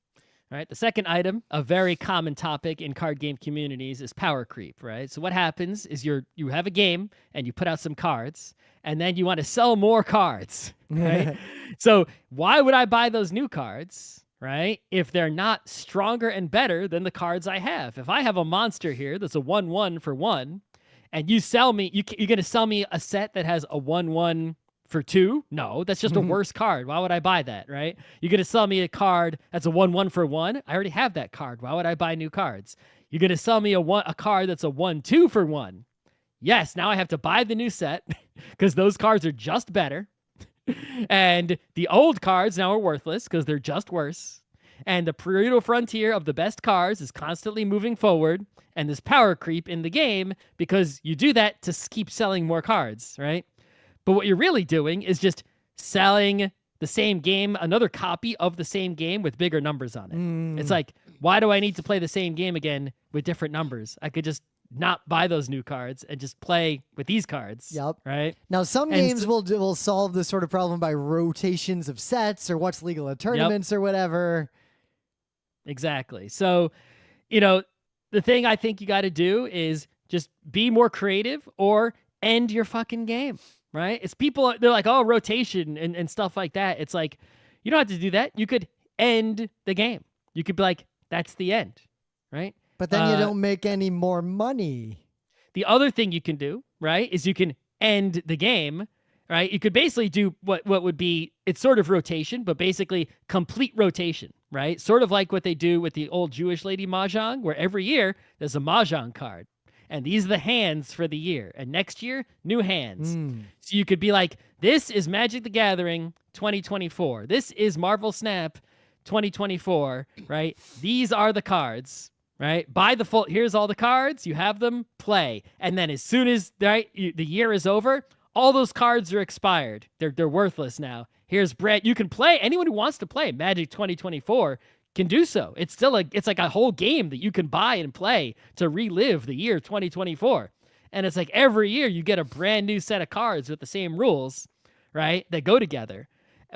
All right. The second item, a very common topic in card game communities, is power creep, right? So what happens is you have a game and you put out some cards and then you want to sell more cards, right? So why would I buy those new cards? Right? If they're not stronger and better than the cards I have. If I have a monster here that's a 1/1 for 1, and you sell me, you're going to sell me a set that has a 1/1 for 2? No, that's just a worse card. Why would I buy that, right? You're going to sell me a card that's a 1/1 for 1? I already have that card. Why would I buy new cards? You're going to sell me a card that's a 1/2 for 1? Yes, now I have to buy the new set because those cards are just better. And the old cards now are worthless because they're just worse. And the Pareto frontier of the best cards is constantly moving forward. And there's power creep in the game because you do that to keep selling more cards, right? But what you're really doing is just selling the same game, another copy of the same game with bigger numbers on it. It's like, why do I need to play the same game again with different numbers? I could just not buy those new cards and just play with these cards. Yep. Right. Now, some games will solve this sort of problem by rotations of sets or what's legal at tournaments or whatever. Exactly. So, you know, the thing I think you got to do is just be more creative or end your fucking game, right? It's people, they're like, oh, rotation and stuff like that. It's like, you don't have to do that. You could end the game. You could be like, that's the end, right? But then you don't make any more money. The other thing you can do, right, is you can end the game, right? You could basically do what would be, it's sort of rotation, but basically complete rotation, right? Sort of like what they do with the old Jewish lady Mahjong, where every year there's a Mahjong card. And these are the hands for the year. And next year, new hands. So you could be like, this is Magic the Gathering 2024. This is Marvel Snap 2024, right? These are the cards. Right? By default, here's all the cards. You have them, play. And then as soon as the year is over, all those cards are expired. They're worthless now. Here's Brett. You can play. Anyone who wants to play Magic 2024 can do so. It's still it's like a whole game that you can buy and play to relive the year 2024. And it's like every year you get a brand new set of cards with the same rules, right? That go together.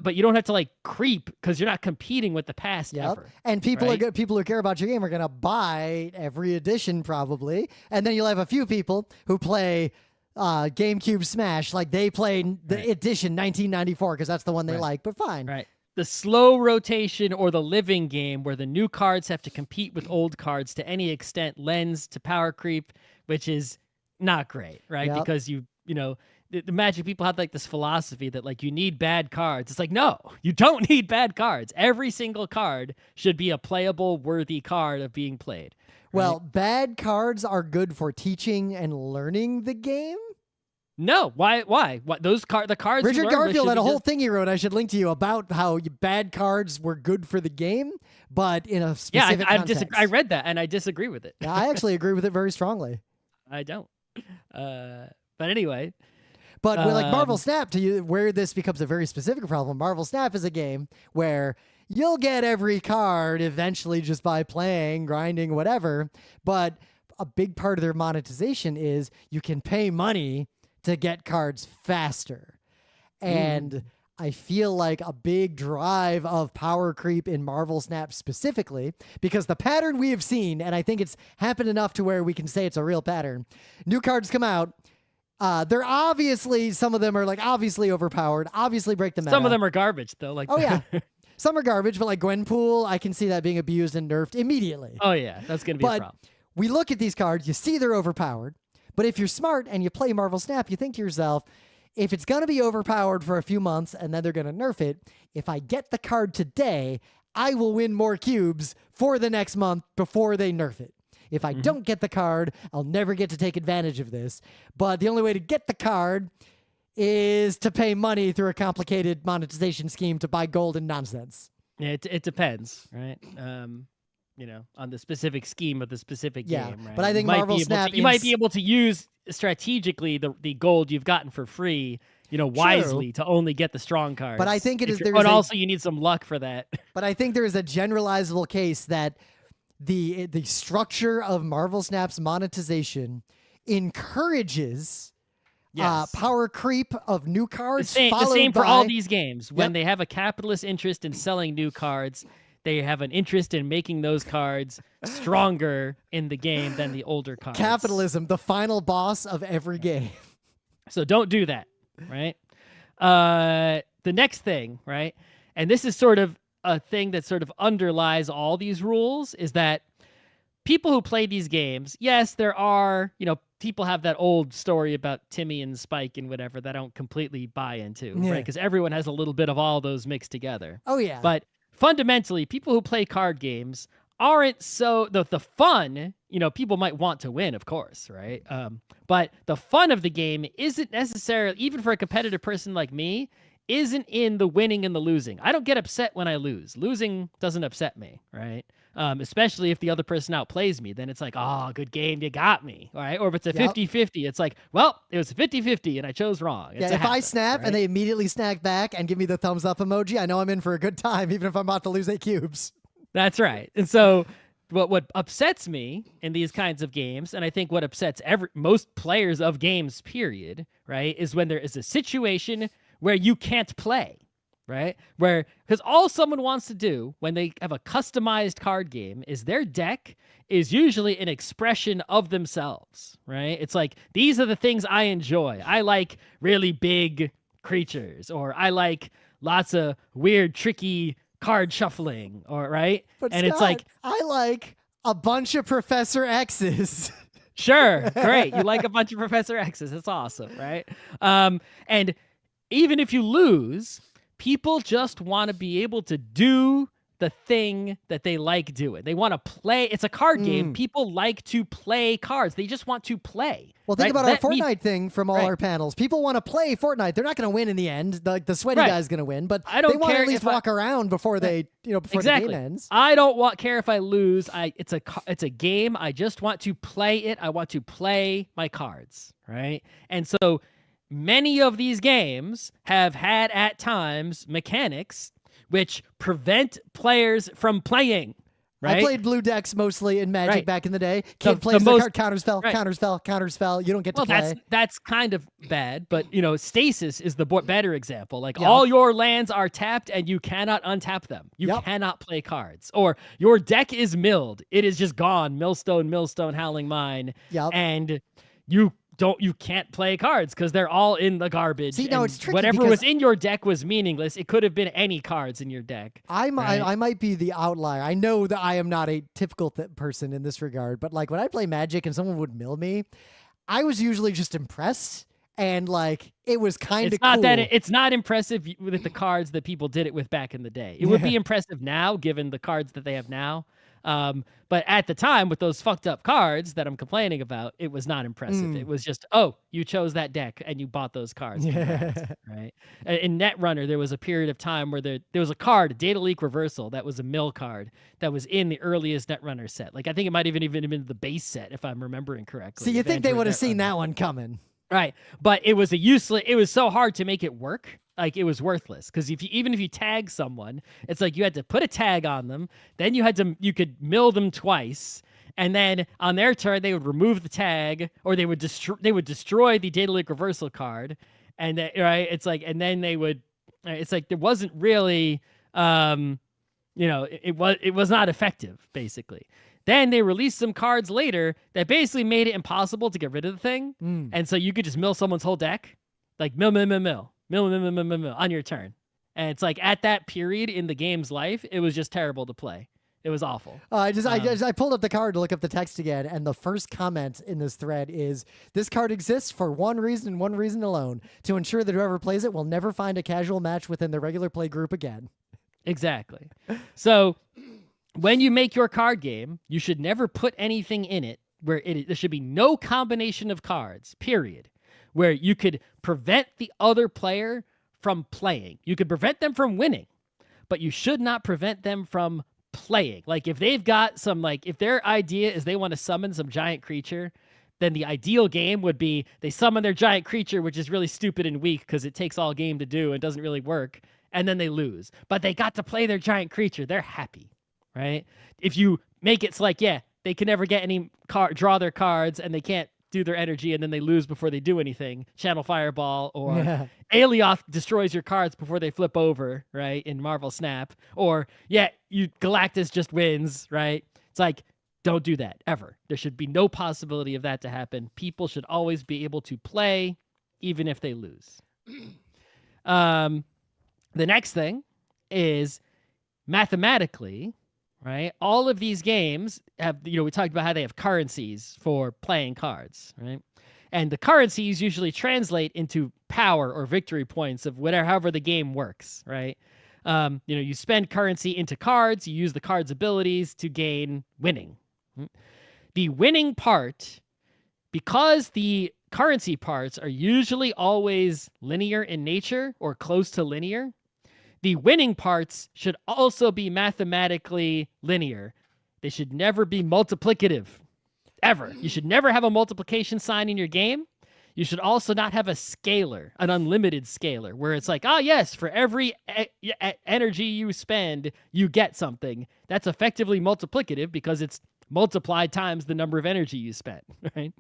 But you don't have to like creep because you're not competing with the past ever. And people people who care about your game are gonna buy every edition probably, and then you'll have a few people who play GameCube Smash, like they play the edition 1994 because that's the one they like. But fine, right? The slow rotation or the living game where the new cards have to compete with old cards to any extent lends to power creep, which is not great, right? Because you know. The Magic people have like this philosophy that like you need bad cards. It's like, no, you don't need bad cards. Every single card should be a playable, worthy card of being played. Right? Well, bad cards are good for teaching and learning the game. No, why? What the cards? Richard Garfield had a whole thing he wrote. I should link to you about how bad cards were good for the game, but in a specific context. I read that and I disagree with it. I actually agree with it very strongly. I don't. But anyway. But with like Marvel Snap, where this becomes a very specific problem, Marvel Snap is a game where you'll get every card eventually just by playing, grinding, whatever. But a big part of their monetization is you can pay money to get cards faster. And I feel like a big drive of power creep in Marvel Snap specifically, because the pattern we have seen, and I think it's happened enough to where we can say it's a real pattern, new cards come out. They're obviously, some of them are like obviously overpowered, obviously break the meta. Some of them are garbage though. Like, oh yeah, some are garbage, but like Gwenpool, I can see that being abused and nerfed immediately. Oh yeah, that's gonna be a problem. We look at these cards, you see they're overpowered, but if you're smart and you play Marvel Snap, you think to yourself, if it's gonna be overpowered for a few months and then they're gonna nerf it, if I get the card today, I will win more cubes for the next month before they nerf it. If I don't get the card, I'll never get to take advantage of this. But the only way to get the card is to pay money through a complicated monetization scheme to buy gold and nonsense. Yeah, it depends, right? You know, on the specific scheme of the specific game, right? But I think Marvel Snap, you might be able to use strategically the gold you've gotten for free, you know, wisely to only get the strong cards. But I think it is. But also you need some luck for that. But I think there is a generalizable case that the structure of Marvel Snap's monetization encourages power creep of new cards. The same for all these games. When they have a capitalist interest in selling new cards, they have an interest in making those cards stronger in the game than the older cards. Capitalism, the final boss of every game. So don't do that, right? The next thing, right? And this is sort of a thing that sort of underlies all these rules, is that people who play these games, yes, there are, you know, people have that old story about Timmy and Spike and whatever that I don't completely buy into, right? Because everyone has a little bit of all those mixed together. Oh, yeah. But fundamentally, people who play card games aren't so... The fun, you know, people might want to win, of course, right? But the fun of the game isn't necessarily, even for a competitive person like me, isn't in the winning and the losing. I don't get upset when I lose. Losing doesn't upset me, right? especially if the other person outplays me. Then it's like, oh, good game, you got me, all right? Or if it's a 50-50, it's like, well, it was a 50-50 and I chose wrong. If I snap and they immediately snack back and give me the thumbs up emoji, I know I'm in for a good time, even if I'm about to lose 8 cubes. That's right. And so what upsets me in these kinds of games, and I think what upsets most players of games, period, right, is when there is a situation where you can't play, right? Because all someone wants to do when they have a customized card game is their deck is usually an expression of themselves, right? It's like, these are the things I enjoy. I like really big creatures, or I like lots of weird, tricky card shuffling, or right? But and Scott, it's like, I like a bunch of Professor X's. Sure, great. You like a bunch of Professor X's. That's awesome, right? And even if you lose, people just want to be able to do the thing that they like doing. They want to play. It's a card game. People like to play cards. They just want to play. Well, think about our Fortnite thing from all our panels. People want to play Fortnite. They're not going to win in the end. The sweaty guy's going to win, but they want to at least walk around before they, before the game ends. I don't care if I lose. It's a game. I just want to play it. I want to play my cards, right? And so many of these games have had at times mechanics which prevent players from playing. Right? I played blue decks mostly in Magic back in the day. Kid plays the card, counters fell. You don't get to play. That's kind of bad, but Stasis is the better example. Like all your lands are tapped and you cannot untap them. You cannot play cards. Or your deck is milled. It is just gone. Millstone, Howling Mine. And you can't play cards because they're all in the garbage. See, no, it's tricky. Whatever was in your deck was meaningless. It could have been any cards in your deck. I might be the outlier. I know that I am not a typical person in this regard, but like when I play Magic and someone would mill me, I was usually just impressed. And like it was kind of cool. It's not impressive with the cards that people did it with back in the day. It would be impressive now, given the cards that they have now. But at the time, with those fucked up cards that I'm complaining about, it was not impressive. It was just, you chose that deck and you bought those cards. Right? In Netrunner, there was a period of time where there was a card, a Data Leak Reversal, that was a mill card that was in the earliest Netrunner set. Like I think it might even been the base set, if I'm remembering correctly. So you think they would have seen that one coming? Right. But it was it was so hard to make it work. Like it was worthless because even if you tag someone, it's like you had to put a tag on them. Then you could mill them twice. And then on their turn, they would remove the tag or they would destroy the Data Leak Reversal card. And it's like, and then it's like, there wasn't really, it was not effective basically. Then they released some cards later that basically made it impossible to get rid of the thing. And so you could just mill someone's whole deck, like mill on your turn. And it's like at that period in the game's life, it was just terrible to play. It was awful. I pulled up the card to look up the text again, and the first comment in this thread is, this card exists for one reason and one reason alone, to ensure that whoever plays it will never find a casual match within the regular play group again. Exactly. So when you make your card game, you should never put anything in it where there should be no combination of cards, period, where you could prevent the other player from playing. You could prevent them from winning, but you should not prevent them from playing. Like if they've got if their idea is they want to summon some giant creature, then the ideal game would be they summon their giant creature, which is really stupid and weak because it takes all game to do and doesn't really work, and then they lose. But they got to play their giant creature. They're happy, right? If you make it they can never get any draw their cards and they can't do their energy and then they lose before they do anything. Channel Fireball or Alioth destroys your cards before they flip over, right? In Marvel Snap. Or Galactus just wins, right? It's like, don't do that ever. There should be no possibility of that to happen. People should always be able to play even if they lose. The next thing is mathematically, right? All of these games have, we talked about how they have currencies for playing cards, right? And the currencies usually translate into power or victory points of however the game works, right? You spend currency into cards, you use the card's abilities to gain winning. The winning part, because the currency parts are usually always linear in nature or close to linear, the winning parts should also be mathematically linear they should never be multiplicative. Ever. You should never have a multiplication sign in your game. You should also not have a scalar, an unlimited scalar, where it's like, oh, yes, for every energy you spend, you get something. That's effectively multiplicative because it's multiplied times the number of energy you spent, right?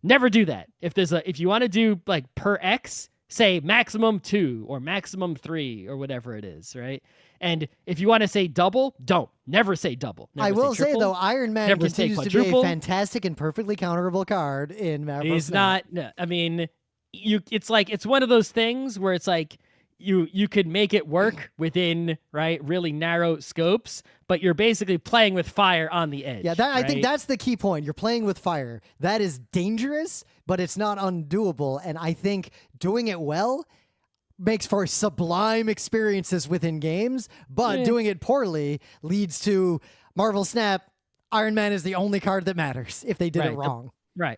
Never do that. If you want to do like per X, say maximum 2 or maximum 3 or whatever it is, right? And if you want to say double, don't. Never say double. Never I will say say, though, Iron Man never continues to be a fantastic and perfectly counterable card in Marvel. He's not. I mean, it's one of those things where it's like you could make it work within really narrow scopes, but you're basically playing with fire on the edge. Yeah, I think that's the key point. You're playing with fire. That is dangerous, but it's not undoable. And I think doing it well makes for sublime experiences within games, but doing it poorly leads to Marvel Snap. Iron Man is the only card that matters if they did it wrong.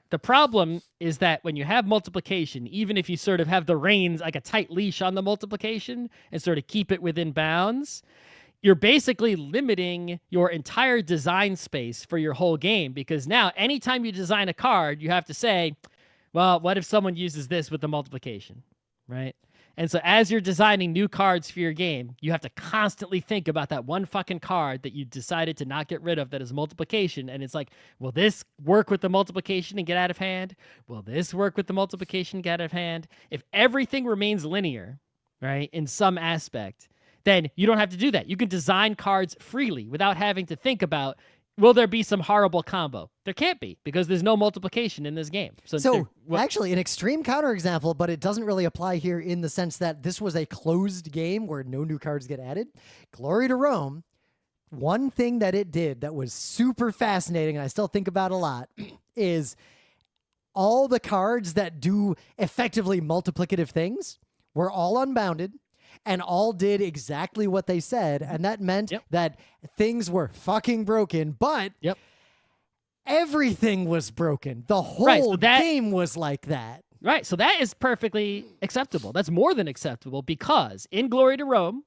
The problem is that when you have multiplication, even if you sort of have the reins, like a tight leash on the multiplication and sort of keep it within bounds, you're basically limiting your entire design space for your whole game, because now anytime you design a card, you have to say, well, what if someone uses this with the multiplication, right? And so as you're designing new cards for your game, you have to constantly think about that one fucking card that you decided to not get rid of that is multiplication. And it's like, will this work with the multiplication and get out of hand? Will this work with the multiplication and get out of hand? If everything remains linear, right, in some aspect, then you don't have to do that. You can design cards freely without having to think about, will there be some horrible combo? There can't be, because there's no multiplication in this game. So actually, an extreme counterexample, but it doesn't really apply here in the sense that this was a closed game where no new cards get added. Glory to Rome, one thing that it did that was super fascinating, and I still think about a lot, is all the cards that do effectively multiplicative things were all unbounded and all did exactly what they said. And that meant that things were fucking broken, but everything was broken. The whole game was like that. Right. So that is perfectly acceptable. That's more than acceptable, because in Glory to Rome,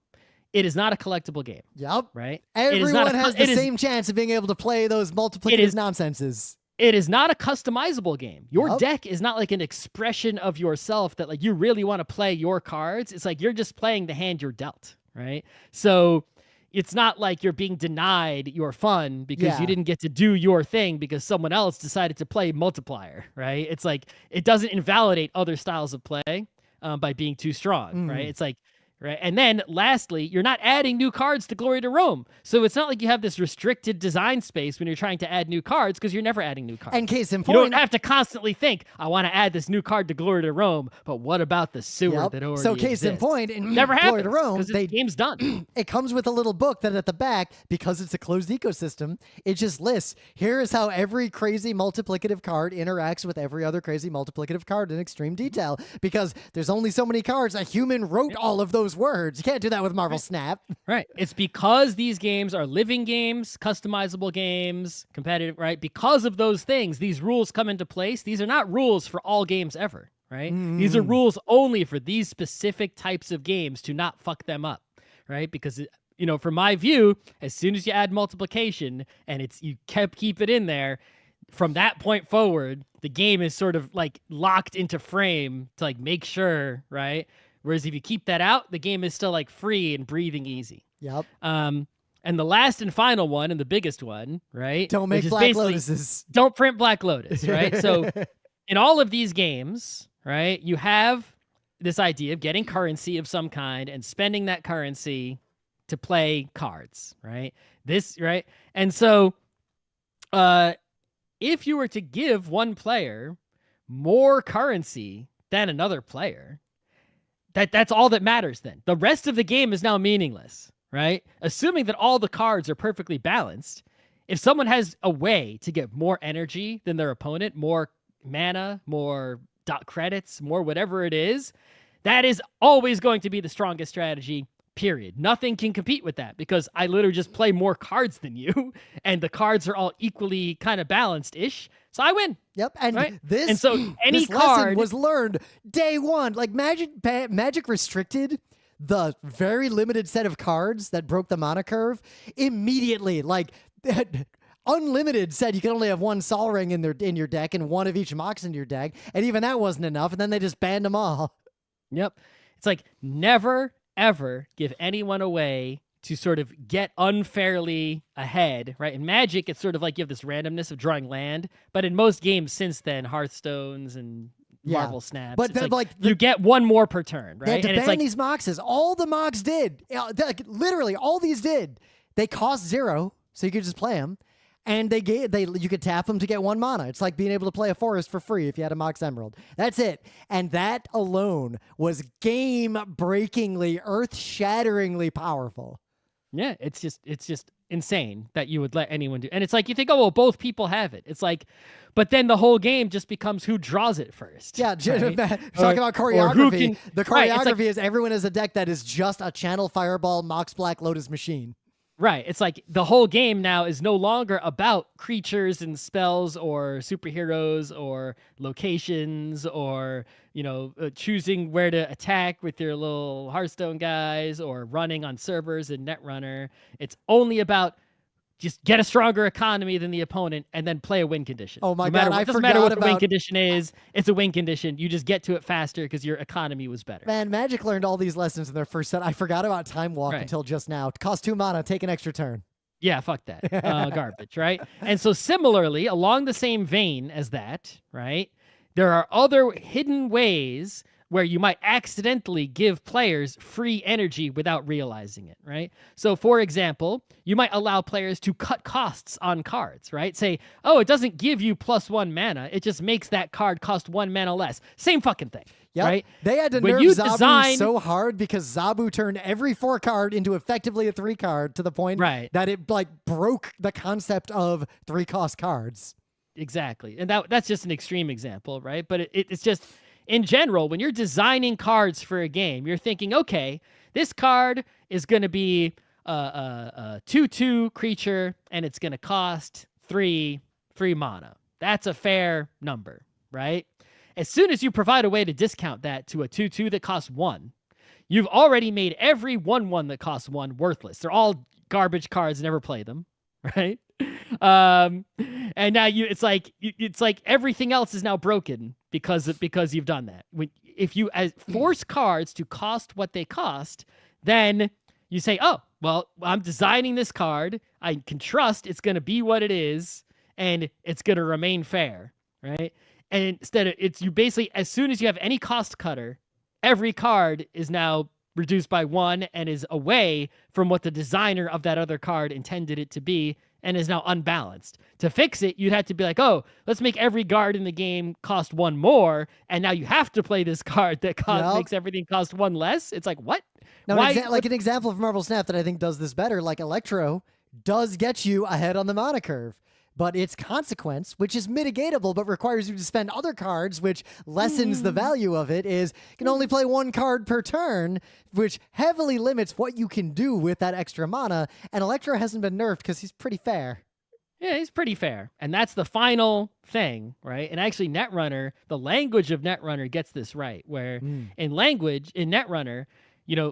it is not a collectible game. Yep. Right. Everyone has the same chance of being able to play those multiplicative nonsenses. It is not a customizable game. Your deck is not like an expression of yourself that like you really want to play your cards. It's like you're just playing the hand you're dealt, right? So it's not like you're being denied your fun because you didn't get to do your thing because someone else decided to play multiplier, right? It's like it doesn't invalidate other styles of play by being too strong, right? It's like, right. And then lastly, you're not adding new cards to Glory to Rome. So it's not like you have this restricted design space when you're trying to add new cards, because you're never adding new cards. And case in point, you don't have to constantly think, I want to add this new card to Glory to Rome, but what about the sewer that already So case exists? in point, in never Glory happens, to Rome, the game's done. It comes with a little book that at the back, because it's a closed ecosystem, it just lists, here is how every crazy multiplicative card interacts with every other crazy multiplicative card in extreme detail, because there's only so many cards. A human wrote all of those words. You can't do that with Marvel Snap. Right. It's because these games are living games, customizable games, competitive, right? Because of those things, these rules come into place. These are not rules for all games ever, right? These are rules only for these specific types of games to not fuck them up, right? Because, you know, from my view, as soon as you add multiplication and you keep it in there, from that point forward, the game is sort of like locked into frame to like make sure, right? Whereas if you keep that out, the game is still like free and breathing easy. Yep. And the last and final one, and the biggest one, right? Don't make Black Lotuses. Don't print Black Lotus, right? So in all of these games, right, you have this idea of getting currency of some kind and spending that currency to play cards, right? Right? And so if you were to give one player more currency than another player, that's all that matters then. The rest of the game is now meaningless, right? Assuming that all the cards are perfectly balanced, if someone has a way to get more energy than their opponent, more mana, more credits, more whatever it is, that is always going to be the strongest strategy, period. Nothing can compete with that, because I literally just play more cards than you, and the cards are all equally kind of balanced-ish, so I win. Yep, and right? this and so any this card lesson was learned day one. Like Magic restricted the very limited set of cards that broke the mana curve immediately. Like Unlimited said you can only have one Sol Ring in your deck and one of each Mox in your deck, and even that wasn't enough, and then they just banned them all. Yep. It's like never, ever give anyone away to sort of get unfairly ahead, right? In Magic, it's sort of like you have this randomness of drawing land, but in most games since then, Hearthstones and Marvel Snaps, but it's like you get one more per turn, right? They had to and ban these Moxes. All the Mox did, literally all these did, they cost 0, so you could just play them. And you could tap them to get 1 mana. It's like being able to play a forest for free if you had a Mox Emerald. That's it. And that alone was game-breakingly, earth-shatteringly powerful. Yeah, it's just insane that you would let anyone do. And it's like you think, oh well, both people have it. It's like, but then the whole game just becomes who draws it first. Yeah, right? Talking about choreography. The choreography is everyone has a deck that is just a Channel Fireball Mox Black Lotus machine. Right. It's like the whole game now is no longer about creatures and spells or superheroes or locations or, choosing where to attack with your little Hearthstone guys or running on servers in Netrunner. It's only about just get a stronger economy than the opponent and then play a win condition. Oh my God, it doesn't matter what the win condition is. It's a win condition. You just get to it faster because your economy was better. Man, Magic learned all these lessons in their first set. I forgot about Time Walk until just now. Cost 2 mana, take an extra turn. Yeah, fuck that. Garbage, right? And so similarly, along the same vein as that, right, there are other hidden ways where you might accidentally give players free energy without realizing it, right? So, for example, you might allow players to cut costs on cards, right? Say, oh, it doesn't give you +1 mana. It just makes that card cost 1 mana less. Same fucking thing, right? They had to nerf Zabu so hard because Zabu turned every 4 card into effectively a 3 card to the point that it broke the concept of 3-cost cards. Exactly. And that's just an extreme example, right? But it's just... In general, when you're designing cards for a game, you're thinking, okay, this card is going to be a 2/2 creature, and it's going to cost 3 mana. That's a fair number, right? As soon as you provide a way to discount that to a 2/2 that costs 1, you've already made every 1/1 that costs 1 worthless. They're all garbage cards, never play them, right? And now it's like everything else is now broken because you've done that. If you force cards to cost what they cost, then you say, oh, well, I'm designing this card. I can trust it's going to be what it is, and it's going to remain fair, right? And instead of you basically, as soon as you have any cost cutter, every card is now reduced by 1 and is away from what the designer of that other card intended it to be, and is now unbalanced. To fix it, you'd have to be like, oh, let's make every card in the game cost 1 more, and now you have to play this card that makes everything cost 1 less. It's like, what? Now, an example of Marvel Snap that I think does this better, like Electro, does get you ahead on the mana curve. But its consequence, which is mitigatable but requires you to spend other cards, which lessens the value of it, is you can only play 1 card per turn, which heavily limits what you can do with that extra mana. And Electro hasn't been nerfed because he's pretty fair. Yeah, he's pretty fair. And that's the final thing, right? And actually, Netrunner, the language of Netrunner gets this right, where in Netrunner,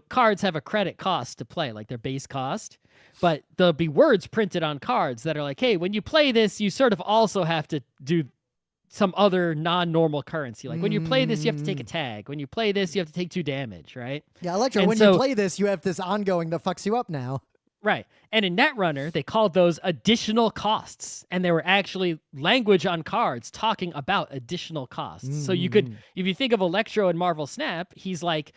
cards have a credit cost to play, like their base cost. But there'll be words printed on cards that are like, hey, when you play this, you sort of also have to do some other non-normal currency. Like when you play this, you have to take a tag. When you play this, you have to take 2 damage, right? Yeah, Electro, when you play this, you have this ongoing that fucks you up now. Right. And in Netrunner, they called those additional costs. And there were actually language on cards talking about additional costs. So you could, if you think of Electro and Marvel Snap, he's like,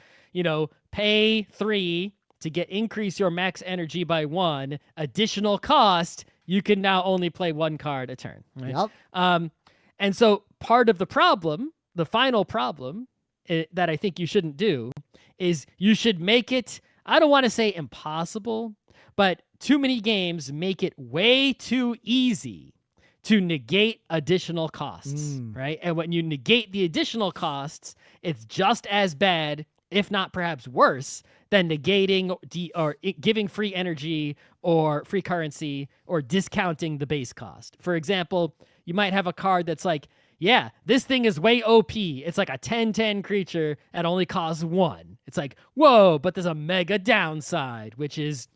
pay 3 to increase your max energy by 1, additional cost, you can now only play 1 card a turn. Right? Yep. And so part of the problem, the final problem that I think you shouldn't do is you should make it, I don't want to say impossible, but too many games make it way too easy to negate additional costs, right? And when you negate the additional costs, it's just as bad, if not perhaps worse, than negating or giving free energy or free currency or discounting the base cost. For example, you might have a card that's like, yeah, this thing is way OP. It's like a 10/10 creature and only costs 1. It's like, whoa, but there's a mega downside, which is,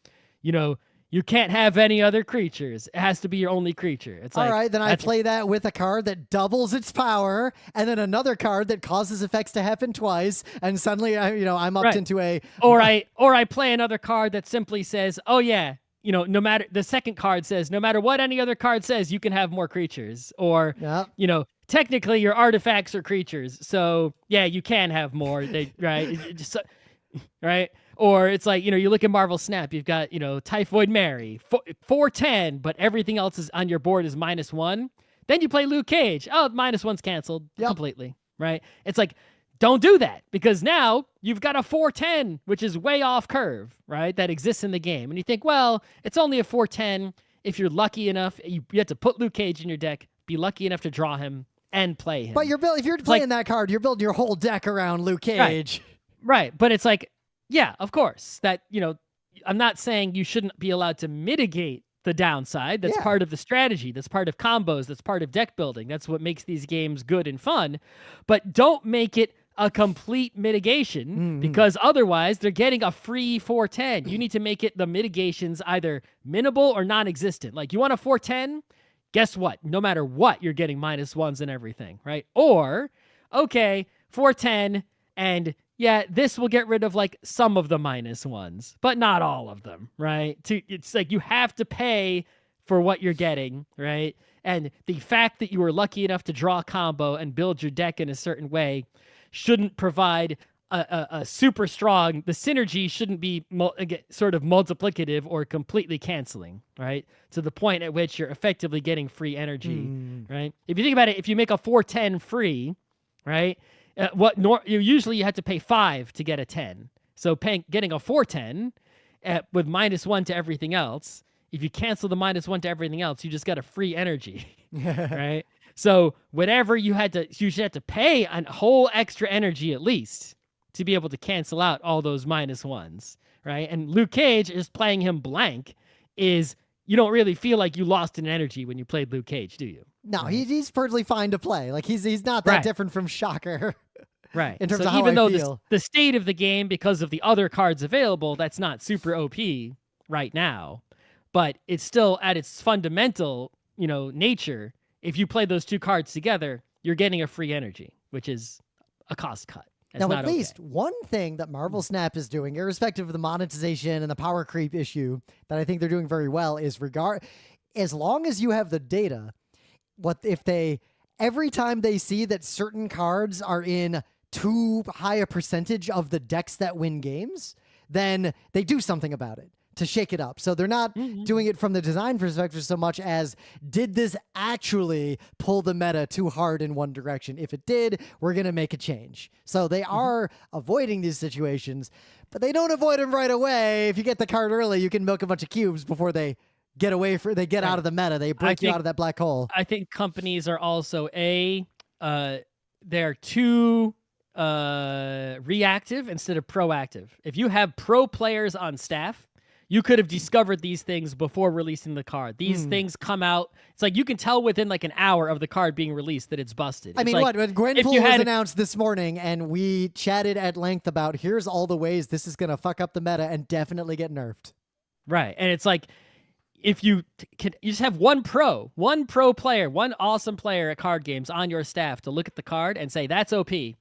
you can't have any other creatures. It has to be your only creature. It's all like, right, then I play that with a card that doubles its power, and then another card that causes effects to happen twice, and suddenly I'm upped into a. Or I play another card that simply says, oh yeah, no matter the second card says, no matter what any other card says, you can have more creatures. Or technically your artifacts are creatures, so yeah, you can have more. Right? Or it's like, you look at Marvel Snap, you've got, Typhoid Mary, 410, but everything else is on your board is -1. Then you play Luke Cage. Oh, -1's canceled completely, right? It's like, don't do that, because now you've got a 410, which is way off curve, right? That exists in the game. And you think, well, it's only a 410 if you're lucky enough. You have to put Luke Cage in your deck, be lucky enough to draw him, and play him. But if you're playing that card, you're building your whole deck around Luke Cage. Right. But it's like, yeah, of course. That, I'm not saying you shouldn't be allowed to mitigate the downside. That's part of the strategy. That's part of combos. That's part of deck building. That's what makes these games good and fun. But don't make it a complete mitigation, because otherwise they're getting a free 410. You need to make it the mitigations either minimal or non-existent. Like, you want a 410? Guess what? No matter what, you're getting -1s and everything, right? Or, okay, 410, and yeah, this will get rid of like some of the -1s, but not all of them, right? It's like you have to pay for what you're getting, right? And the fact that you were lucky enough to draw a combo and build your deck in a certain way shouldn't provide a super strong, the synergy shouldn't be sort of multiplicative or completely canceling, right? To the point at which you're effectively getting free energy, right? If you think about it, if you make a 410 free, right? Usually you have to pay 5 to get a 10. So getting a 410 with -1 to everything else, if you cancel the -1 to everything else, you just got a free energy, right? So whatever you should have to pay a whole extra energy at least to be able to cancel out all those -1s, right? And Luke Cage, is playing him blank, you don't really feel like you lost an energy when you played Luke Cage, do you? No, he's perfectly fine to play. Like, he's not that different from Shocker. Right. In terms of how even I though feel. The state of the game, because of the other cards available, that's not super OP right now, but it's still at its fundamental, nature. If you play those two cards together, you're getting a free energy, which is a cost cut. That's now, not at okay. least one thing that Marvel Snap is doing, irrespective of the monetization and the power creep issue, that I think they're doing very well is as long as you have the data, every time they see that certain cards are in too high a percentage of the decks that win games, then they do something about it to shake it up. So they're not doing it from the design perspective so much as, did this actually pull the meta too hard in one direction? If it did, we're going to make a change. So they are avoiding these situations, but they don't avoid them right away. If you get the card early, you can milk a bunch of cubes before they get out of the meta. They break you out of that black hole. I think companies are also they're too reactive instead of proactive. If you have pro players on staff, you could have discovered these things before releasing the card. These things come out. It's like you can tell within like an hour of the card being released that it's busted. I mean, like, when Gwenpool was announced this morning and we chatted at length about here's all the ways this is going to fuck up the meta and definitely get nerfed. Right. And it's like, if you just have one pro player, one awesome player at card games on your staff to look at the card and say, that's OP,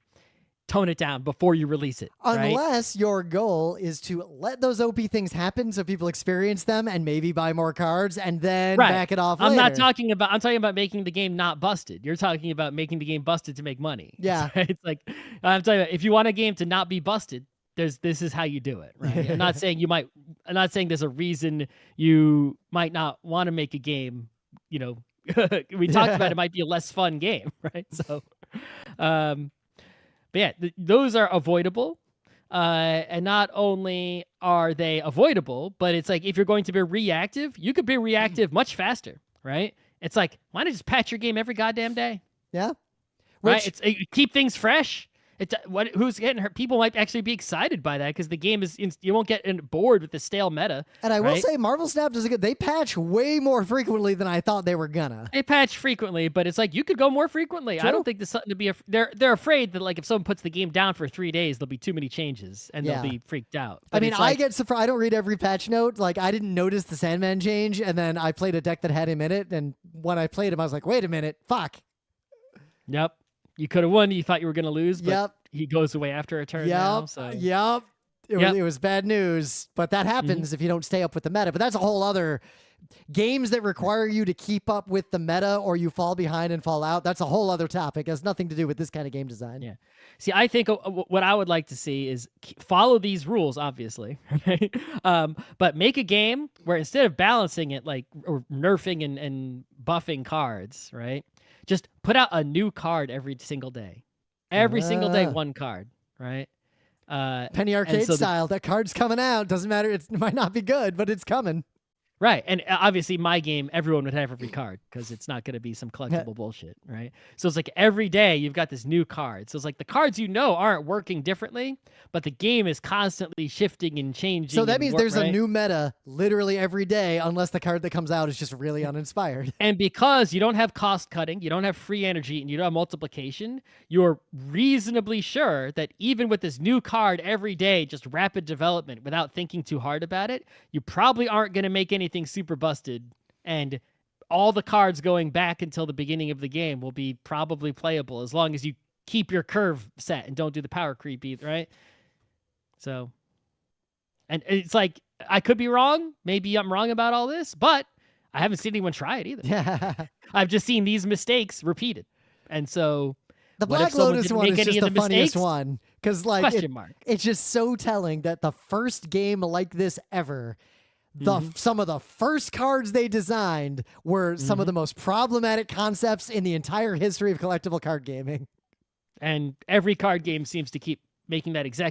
tone it down before you release it. Unless your goal is to let those OP things happen so people experience them and maybe buy more cards and then back it off later. I'm talking about making the game not busted. You're talking about making the game busted to make money. Yeah. It's like, I'm telling you, if you want a game to not be busted, this is how you do it, right? I'm not saying there's a reason you might not want to make a game, we talked about it might be a less fun game, right? So, but yeah, those are avoidable. And not only are they avoidable, but it's like, if you're going to be reactive, you could be reactive much faster, right? It's like, why not just patch your game every goddamn day? Yeah. Right? Keep things fresh. Who's getting hurt? People might actually be excited by that because the game you won't get bored with the stale meta. And I will right? say, Marvel Snap does they patch way more frequently than I thought they were gonna. They patch frequently, but it's like you could go more frequently. True. I don't think there's something to be. They're afraid that like if someone puts the game down for 3 days, there'll be too many changes and they'll be freaked out. But I mean, I get surprised. I don't read every patch note. Like I didn't notice the Sandman change, and then I played a deck that had him in it, and when I played him, I was like, wait a minute, fuck. Yep. You could have won. You thought you were going to lose, but yep. he goes away after a turn now. So. Yep. It was bad news, but that happens if you don't stay up with the meta. But that's a whole other games that require you to keep up with the meta or you fall behind and fall out. That's a whole other topic. It has nothing to do with this kind of game design. Yeah. See, I think what I would like to see is follow these rules, obviously, right? But make a game where instead of balancing it, like or nerfing and buffing cards, right? Just put out a new card every single day. Every single day, one card, right? Penny Arcade style. That card's coming out. Doesn't matter. It might not be good, but it's coming. Right. And obviously my game, everyone would have every card because it's not going to be some collectible bullshit, right? So it's like every day you've got this new card. So it's like the cards aren't working differently, but the game is constantly shifting and changing. So that means there's a new meta literally every day unless the card that comes out is just really uninspired. And because you don't have cost cutting, you don't have free energy, and you don't have multiplication, you're reasonably sure that even with this new card every day, just rapid development without thinking too hard about it, you probably aren't going to make anything super busted, and all the cards going back until the beginning of the game will be probably playable as long as you keep your curve set and don't do the power creep either, right? So, and it's like, I could be wrong. Maybe I'm wrong about all this, but I haven't seen anyone try it either. Yeah. I've just seen these mistakes repeated. And so the Black Lotus one is just the funniest one because like it's just so telling that the first game like this ever, some of the first cards they designed were some of the most problematic concepts in the entire history of collectible card gaming. And every card game seems to keep making that exact